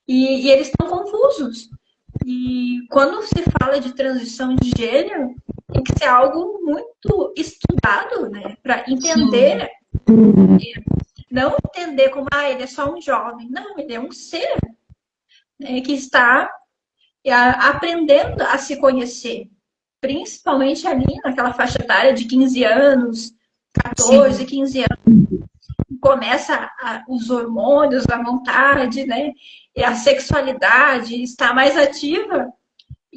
E eles estão confusos. E quando se fala de transição de gênero, tem que ser algo muito estudado, né? Para entender. Não entender como, ele é só um jovem. Não, ele é um ser, né, que está aprendendo a se conhecer. Principalmente ali naquela faixa etária de 15 anos, 14, 15 anos. Começa os hormônios, a vontade, né? E a sexualidade está mais ativa.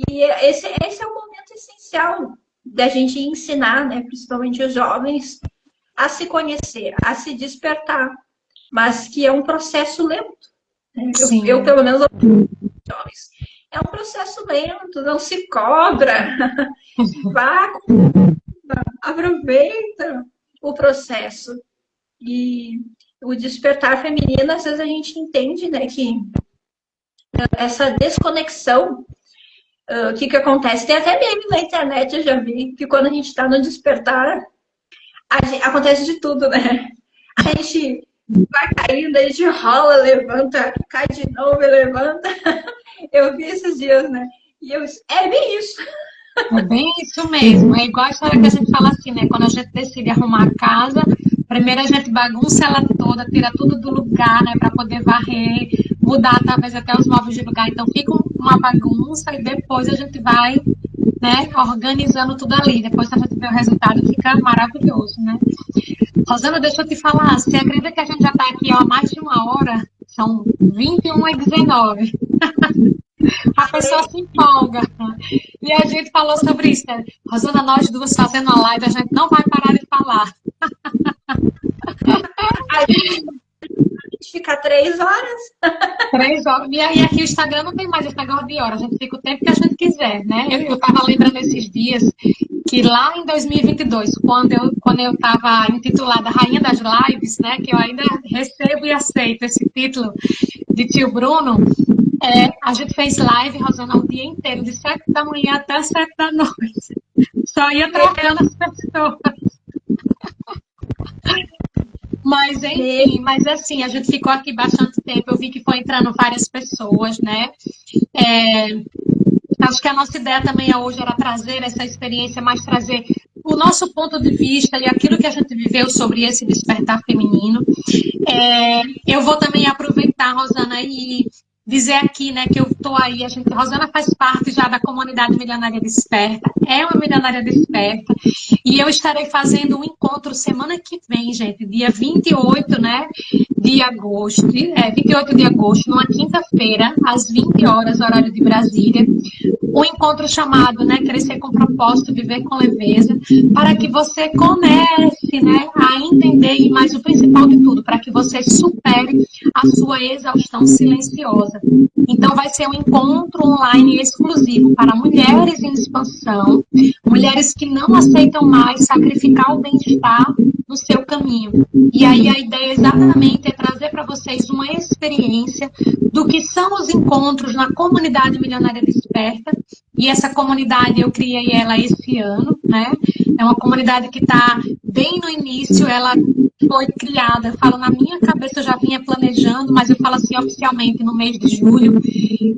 E esse é o momento essencial da gente ensinar, né, principalmente os jovens, a se conhecer, a se despertar. Mas que é um processo lento. Né? Eu, pelo menos, jovens. É um processo lento, não se cobra. Vá, aproveita o processo. E o despertar feminino, às vezes a gente entende, né, que essa desconexão, o que acontece? Tem até meme na internet, eu já vi, que quando a gente está no despertar, acontece de tudo, né? A gente vai caindo, a gente rola, levanta, cai de novo e levanta. Eu vi esses dias, né? E é bem isso. É bem isso mesmo. É igual a história que a gente fala assim, né? Quando a gente decide arrumar a casa, primeiro a gente bagunça ela toda, tira tudo do lugar, né? Para poder varrer, mudar talvez até os móveis de lugar. Então fica uma bagunça e depois a gente vai né, organizando tudo ali. Depois a gente vê o resultado e fica maravilhoso, né? Rosana, deixa eu te falar, você acredita que a gente já está aqui há mais de uma hora? São 21h19. A pessoa se empolga. E a gente falou sobre isso, né? Rosana, nós duas fazendo a live, a gente não vai parar de falar. A gente fica 3 horas. 3 horas. E aí aqui o Instagram não tem mais esse negócio de hora, a gente fica o tempo que a gente quiser, né? Eu estava lembrando esses dias que lá em 2022, quando eu estava intitulada Rainha das Lives, né? Que eu ainda recebo e aceito esse título de tio Bruno, a gente fez live, Rosana, o dia inteiro, de 7 da manhã até 7 da noite. Só ia trocando as pessoas. Mas, enfim, mas assim, a gente ficou aqui bastante tempo. Eu vi que foi entrando várias pessoas, né? Acho que a nossa ideia também hoje era trazer essa experiência, mais trazer o nosso ponto de vista e aquilo que a gente viveu sobre esse despertar feminino. Eu vou também aproveitar, Rosana, e dizer aqui, né, que eu estou aí, Rosana faz parte já da comunidade Milionária Desperta, é uma Milionária Desperta, e eu estarei fazendo um encontro semana que vem, gente, dia 28, né, de agosto, 28 de agosto, numa quinta-feira, às 20 horas, horário de Brasília, um encontro chamado, né, Crescer com Propósito, Viver com Leveza, para que você comece, né, a entender, e mais o principal de tudo, para que você supere a sua exaustão silenciosa. Então, vai ser um encontro online exclusivo para mulheres em expansão, mulheres que não aceitam mais sacrificar o bem-estar no seu caminho. E aí a ideia exatamente é trazer para vocês uma experiência do que são os encontros na comunidade Milionária Desperta. E essa comunidade eu criei ela esse ano, né? É uma comunidade que está bem no início, ela foi criada, eu falo na minha cabeça, eu já vinha planejando, mas eu falo assim oficialmente no mês de julho.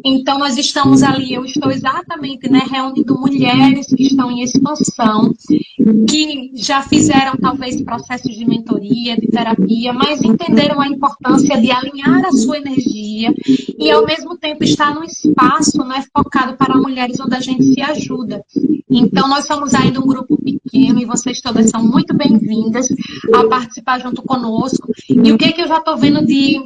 Então nós estamos ali, eu estou exatamente, né, reunindo mulheres que estão em expansão, que já fizeram talvez processos de mentoria, de terapia, mas entenderam a importância de alinhar a sua energia e ao mesmo tempo estar num espaço, né, focado para mulheres onde a gente se ajuda. Então nós somos ainda um grupo pequeno e vocês todas são muito bem-vindas a participar junto conosco. E o que eu já estou vendo de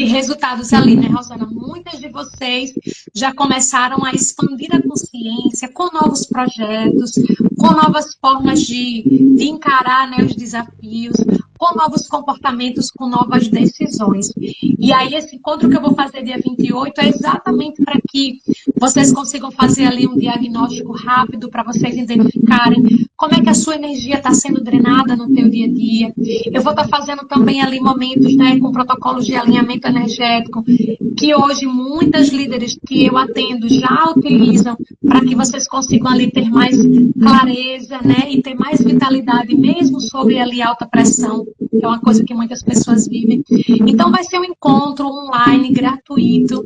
resultados ali, né, Rosana? Muitas de vocês já começaram a expandir a consciência com novos projetos, com novas formas de encarar, né, os desafios, com novos comportamentos, com novas decisões. E aí esse encontro que eu vou fazer dia 28 é exatamente para que vocês consigam fazer ali um diagnóstico rápido, para vocês identificarem como é que a sua energia está sendo drenada no teu dia a dia. Eu vou estar fazendo também ali momentos, né, com protocolos de alinhamento energético, que hoje muitas líderes que eu atendo já utilizam, para que vocês consigam ali ter mais clareza, né, e ter mais vitalidade, mesmo sobre ali alta pressão, que é uma coisa que muitas pessoas vivem. Então vai ser um encontro online gratuito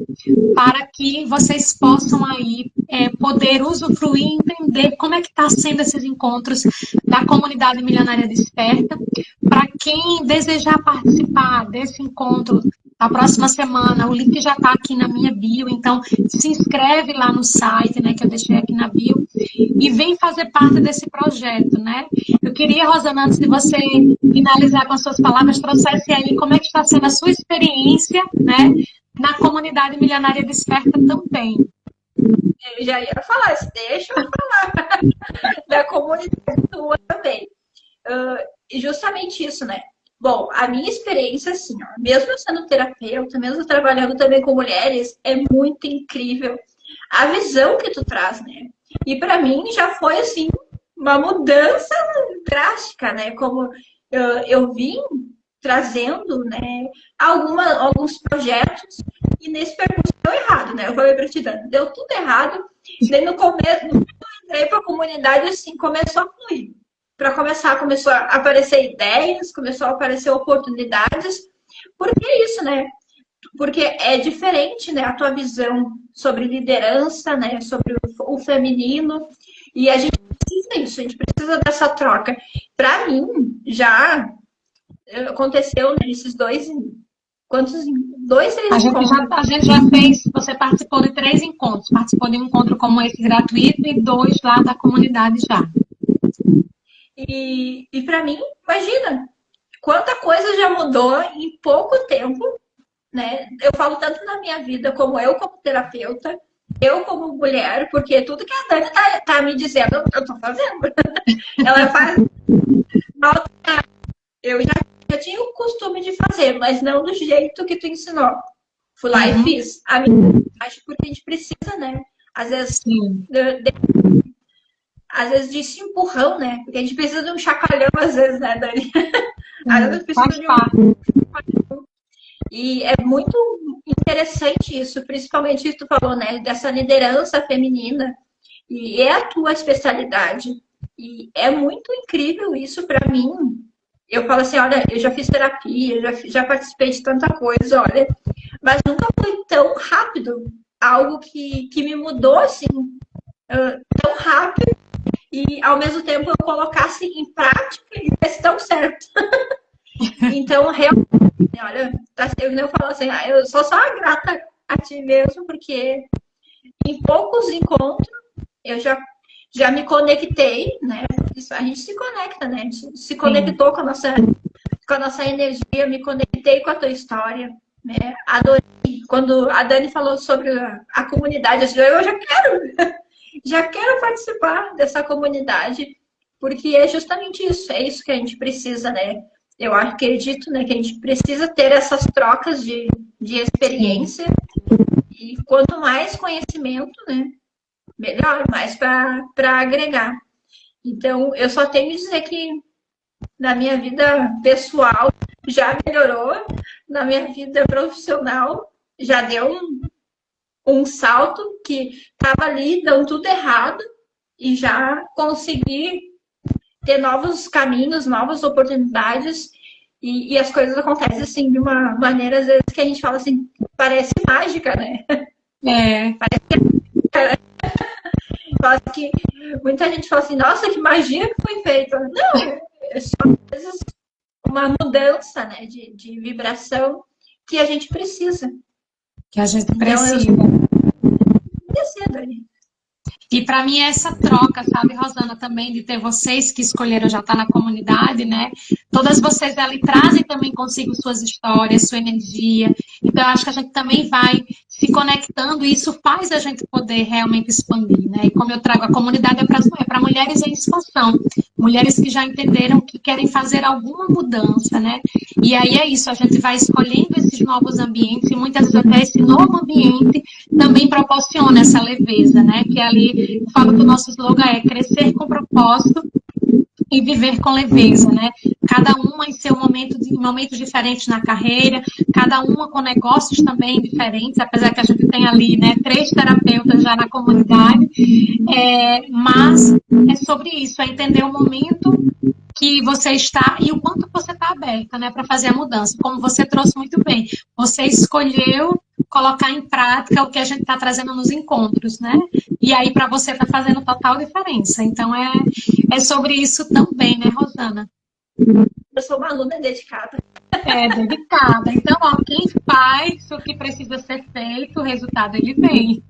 para que vocês possam aí poder usufruir e entender como é que está sendo esses encontros da comunidade Milionária Desperta. Para quem desejar participar desse encontro a próxima semana, o link já está aqui na minha bio, então se inscreve lá no site, né, que eu deixei aqui na bio, e vem fazer parte desse projeto, né? Eu queria, Rosana, antes de você finalizar com as suas palavras, trouxesse aí como é que está sendo a sua experiência, né, na comunidade Milionária Desperta também. Eu já ia falar, deixa eu falar da comunidade tua também. E justamente isso, né? Bom, a minha experiência, assim, ó, mesmo eu sendo terapeuta, mesmo trabalhando também com mulheres, é muito incrível a visão que tu traz, né? E para mim já foi, assim, uma mudança drástica, né? Como eu vim trazendo, né, alguns projetos e nesse percurso deu errado, né? Eu falei pra ti, deu tudo errado. Daí no começo, quando eu entrei pra comunidade, assim, começou a fluir. Para começar, começou a aparecer ideias, começou a aparecer oportunidades. Por que isso, né? Porque é diferente, né, a tua visão sobre liderança, né, sobre o feminino, e a gente precisa disso, a gente precisa dessa troca. Para mim, já aconteceu nesses 2, 3 encontros. A gente já fez, você participou de 3 encontros, participou de um encontro como esse gratuito e 2 lá da comunidade já. E para mim, imagina, quanta coisa já mudou em pouco tempo, né? Eu falo tanto na minha vida, como eu como terapeuta, eu como mulher, porque tudo que a Dani tá me dizendo, eu tô fazendo. Ela faz. Eu já tinha o costume de fazer, mas não do jeito que tu ensinou. Fui lá e fiz. A minha acho porque a gente precisa, né? Às vezes, às vezes desse empurrão, né? Porque a gente precisa de um chacoalhão, às vezes, né, Dani? Às vezes precisa de um. E é muito interessante isso, principalmente isso que tu falou, né? Dessa liderança feminina. E é a tua especialidade. E é muito incrível isso para mim. Eu falo assim, olha, eu já fiz terapia, já participei de tanta coisa, olha, mas nunca foi tão rápido. Algo que me mudou, assim, tão rápido. E, ao mesmo tempo, eu colocasse em prática e desse tão certo. Então, realmente, olha, eu falo assim, eu sou só grata a ti mesmo, porque em poucos encontros eu já me conectei, né? A gente se conecta, né? A gente se conectou com a nossa energia, me conectei com a tua história, né? Adorei. Quando a Dani falou sobre a comunidade, eu já quero participar dessa comunidade, porque é justamente isso, é isso que a gente precisa, né? Eu acredito, né, que a gente precisa ter essas trocas de experiência. E quanto mais conhecimento, né, melhor, mais para agregar. Então, eu só tenho que dizer que na minha vida pessoal já melhorou, na minha vida profissional já deu um salto que estava ali dando tudo errado e já consegui ter novos caminhos, novas oportunidades e as coisas acontecem assim de uma maneira às vezes que a gente fala assim, parece mágica, né? Parece que muita gente fala assim, nossa, que magia que foi feita. Não, é só às vezes uma mudança, né, de vibração que a gente precisa. Que a gente precisa. Dani. E para mim é essa troca, sabe, Rosana, também de ter vocês que escolheram já estar na comunidade, né? Todas vocês ali trazem também consigo suas histórias, sua energia. Então, eu acho que a gente também vai se conectando e isso faz a gente poder realmente expandir, né? E como eu trago, a comunidade é para mulheres em expansão, mulheres que já entenderam que querem fazer alguma mudança, né? E aí é isso, a gente vai escolhendo esses novos ambientes e muitas vezes até esse novo ambiente também proporciona essa leveza, né? Que ali, eu falo que o nosso slogan é crescer com propósito e viver com leveza, né? Cada uma em seu momentos diferentes na carreira, cada uma com negócios também diferentes, apesar que a gente tem ali, né, 3 terapeutas já na comunidade, mas é sobre isso, é entender o momento que você está e o quanto você está aberta, né, para fazer a mudança. Como você trouxe muito bem, você escolheu colocar em prática o que a gente está trazendo nos encontros, né? E aí para você está fazendo total diferença. Então é sobre isso também, né, Rosana? Eu sou uma aluna dedicada. Dedicada. Então, ó, quem faz o que precisa ser feito, o resultado ele vem.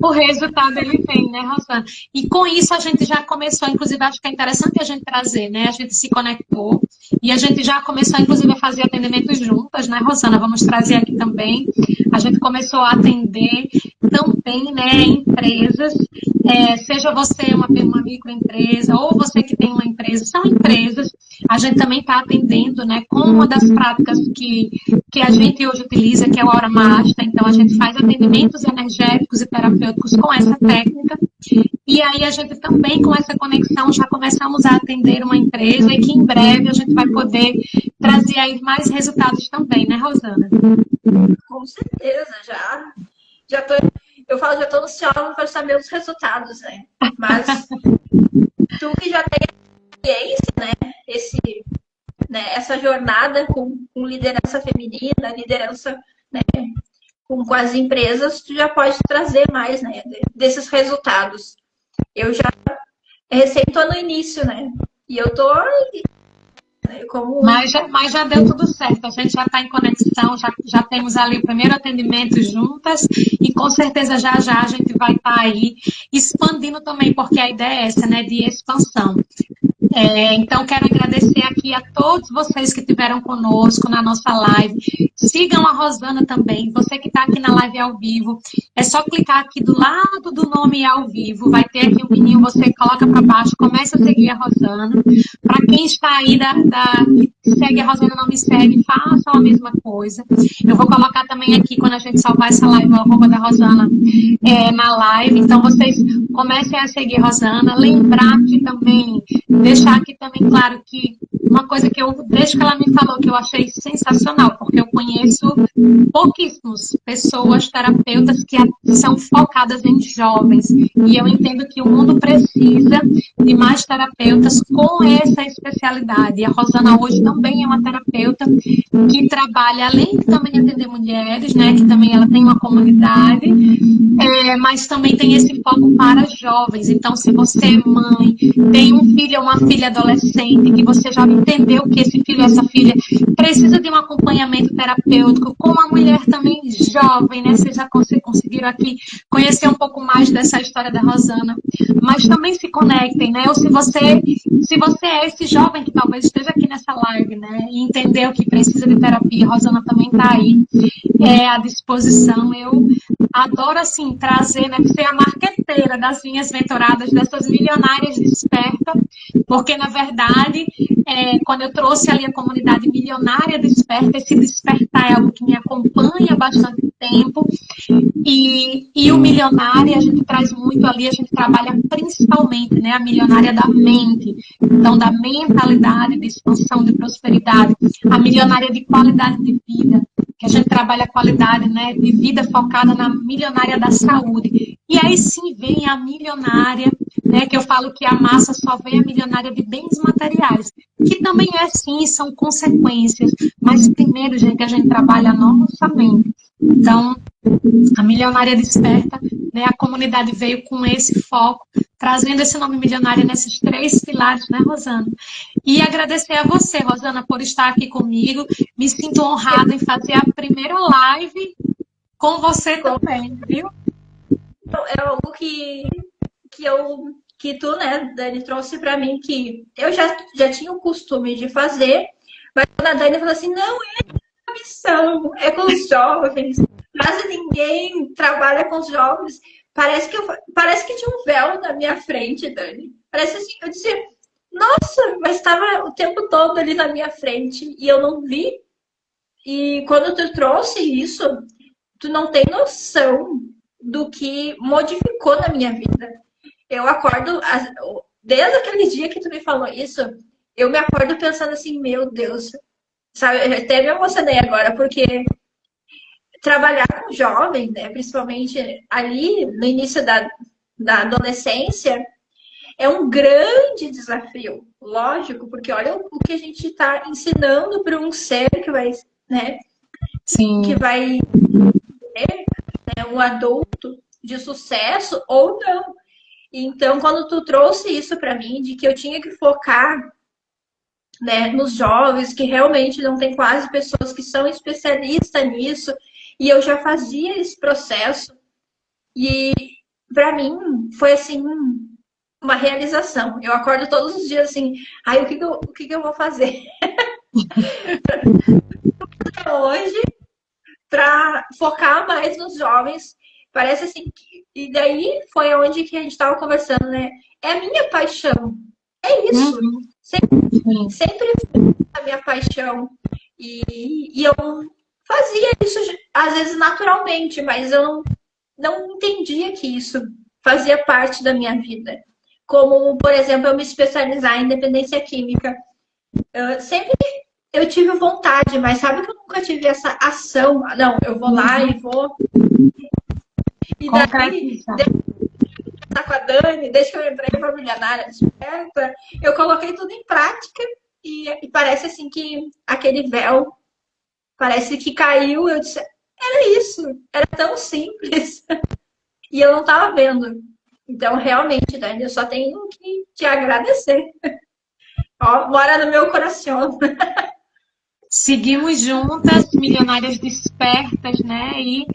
O resultado ele vem, né, Rosana? E com isso a gente já começou, inclusive acho que é interessante a gente trazer, né? A gente se conectou e a gente já começou, inclusive, a fazer atendimentos juntas, né, Rosana? Vamos trazer aqui também. A gente começou a atender também, né, empresas, seja você uma microempresa ou você que tem uma empresa, são empresas. A gente também está atendendo, né, com uma das práticas que a gente hoje utiliza, que é o Aura Master. Então, a gente faz atendimentos energéticos e terapêuticos com essa técnica. E aí, a gente também, com essa conexão, já começamos a atender uma empresa e que em breve a gente vai poder trazer aí mais resultados também, né, Rosana? Com certeza, já tô, eu falo, já estou ansiosa para saber os resultados, né? Mas tu que já tem experiência, né, essa jornada com liderança feminina, liderança, né, com as empresas, tu já pode trazer mais, né, desses resultados. Eu já recém estou no início, né? E eu tô Como... Mas já deu tudo certo, a gente já está em conexão, já temos ali o primeiro atendimento juntas e com certeza já já a gente vai estar aí expandindo também, porque a ideia é essa, né, de expansão. Então, quero agradecer aqui a todos vocês que estiveram conosco na nossa live. Sigam a Rosana também. Você que está aqui na live ao vivo, é só clicar aqui do lado do nome ao vivo. Vai ter aqui um pininho, você coloca para baixo, começa a seguir a Rosana. Para quem está aí que segue a Rosana, não me segue, façam a mesma coisa. Eu vou colocar também aqui, quando a gente salvar essa live, o arroba da Rosana na live. Então, vocês comecem a seguir a Rosana. Lembrar que também, deixar aqui também claro que uma coisa que desde que ela me falou, que eu achei sensacional, porque eu conheço pouquíssimas pessoas, terapeutas, que são focadas em jovens. E eu entendo que o mundo precisa de mais terapeutas com essa especialidade. E a Rosana hoje também é uma terapeuta que trabalha, além de também atender mulheres, né, que também ela tem uma comunidade, mas também tem esse foco para jovens. Então, se você é mãe, tem um filho ou uma filha adolescente, que você já entendeu que esse filho ou essa filha precisa de um acompanhamento terapêutico, com uma mulher também jovem, né? Vocês já conseguiram aqui conhecer um pouco mais dessa história da Rosana, mas também se conectem, né? Ou se você é esse jovem que talvez esteja aqui nessa live, né? E entendeu que precisa de terapia, a Rosana também está aí à disposição. Eu adoro, assim, trazer, né? Ser a marqueteira das minhas mentoradas, dessas milionárias desperta, porque, na verdade, quando eu trouxe ali a comunidade milionária desperta, esse despertar é algo que me acompanha há bastante tempo, e o milionário, a gente traz muito ali, a gente trabalha principalmente, né, a milionária da mente, então da mentalidade, de expansão, de prosperidade, a milionária de qualidade de vida, que a gente trabalha a qualidade, né, de vida focada na milionária da saúde. E aí sim vem a milionária, né, que eu falo que a massa só vem a milionária de bens materiais, que também sim, são consequências, mas primeiro, gente, a gente trabalha a nossa mente. Então, a Milionária Desperta, né, a comunidade veio com esse foco, trazendo esse nome milionário nesses 3 pilares, né, Rosana? E agradecer a você, Rosana, por estar aqui comigo. Me sinto honrada em fazer a primeira live com você também, viu? É algo que tu, né, Dani, trouxe para mim, que eu já tinha o costume de fazer, mas quando a Dani falou assim, não, é a missão, é com os jovens, quase ninguém trabalha com os jovens. Parece que tinha um véu na minha frente, Dani. Parece assim, eu disse, nossa, mas estava o tempo todo ali na minha frente e eu não vi. E quando tu trouxe isso, tu não tem noção do que modificou na minha vida. Eu acordo, desde aquele dia que tu me falou isso, eu me acordo pensando assim, meu Deus, sabe, eu até me emocionei agora, porque trabalhar com jovem, né, principalmente ali no início da adolescência, é um grande desafio, lógico, porque olha o que a gente está ensinando para um ser que vai, né, Sim. que vai ser, né, um adulto de sucesso ou não. Então, quando tu trouxe isso para mim, de que eu tinha que focar, né, nos jovens, que realmente não tem quase pessoas que são especialistas nisso, e eu já fazia esse processo, e para mim foi assim uma realização. Eu acordo todos os dias assim, ai, o que eu vou fazer hoje para focar mais nos jovens? Parece assim, e daí foi onde que a gente estava conversando, né? É a minha paixão, é isso. Sempre foi a minha paixão. E eu fazia isso, às vezes, naturalmente, mas eu não entendia que isso fazia parte da minha vida. Como, por exemplo, eu me especializar em dependência química. Sempre eu tive vontade, mas sabe que eu nunca tive essa ação. Não, eu vou lá e vou. E daí, com a Dani, desde que eu entrei para a Milionária Desperta, eu coloquei tudo em prática e parece assim que aquele véu parece que caiu. Eu disse, era isso, era tão simples. E eu não estava vendo. Então, realmente, Dani, eu só tenho que te agradecer. Ó, mora no meu coração. Seguimos juntas, milionárias despertas, né? E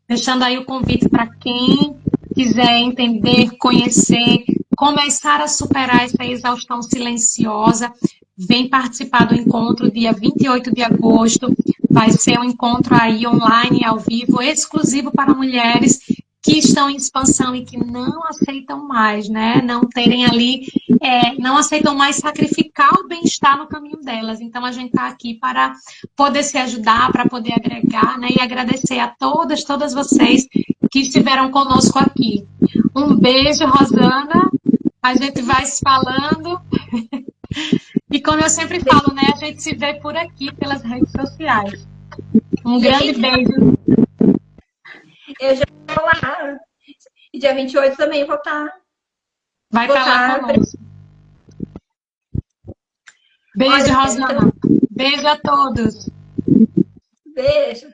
deixando aí o convite para quem quiser entender, conhecer, começar a superar essa exaustão silenciosa, vem participar do encontro dia 28 de agosto. Vai ser um encontro aí online, ao vivo, exclusivo para mulheres que estão em expansão e que não aceitam mais, né? Não terem ali, não aceitam mais sacrificar o bem-estar no caminho delas. Então, a gente está aqui para poder se ajudar, para poder agregar, né? E agradecer a todas vocês que estiveram conosco aqui. Um beijo, Rosana. A gente vai se falando. E como eu sempre falo, né? A gente se vê por aqui, pelas redes sociais. Um grande beijo. Eu já vou lá. E dia 28 também vou estar. Vai estar lá conosco. Beijo, Rosana. Beijo a todos. Beijo.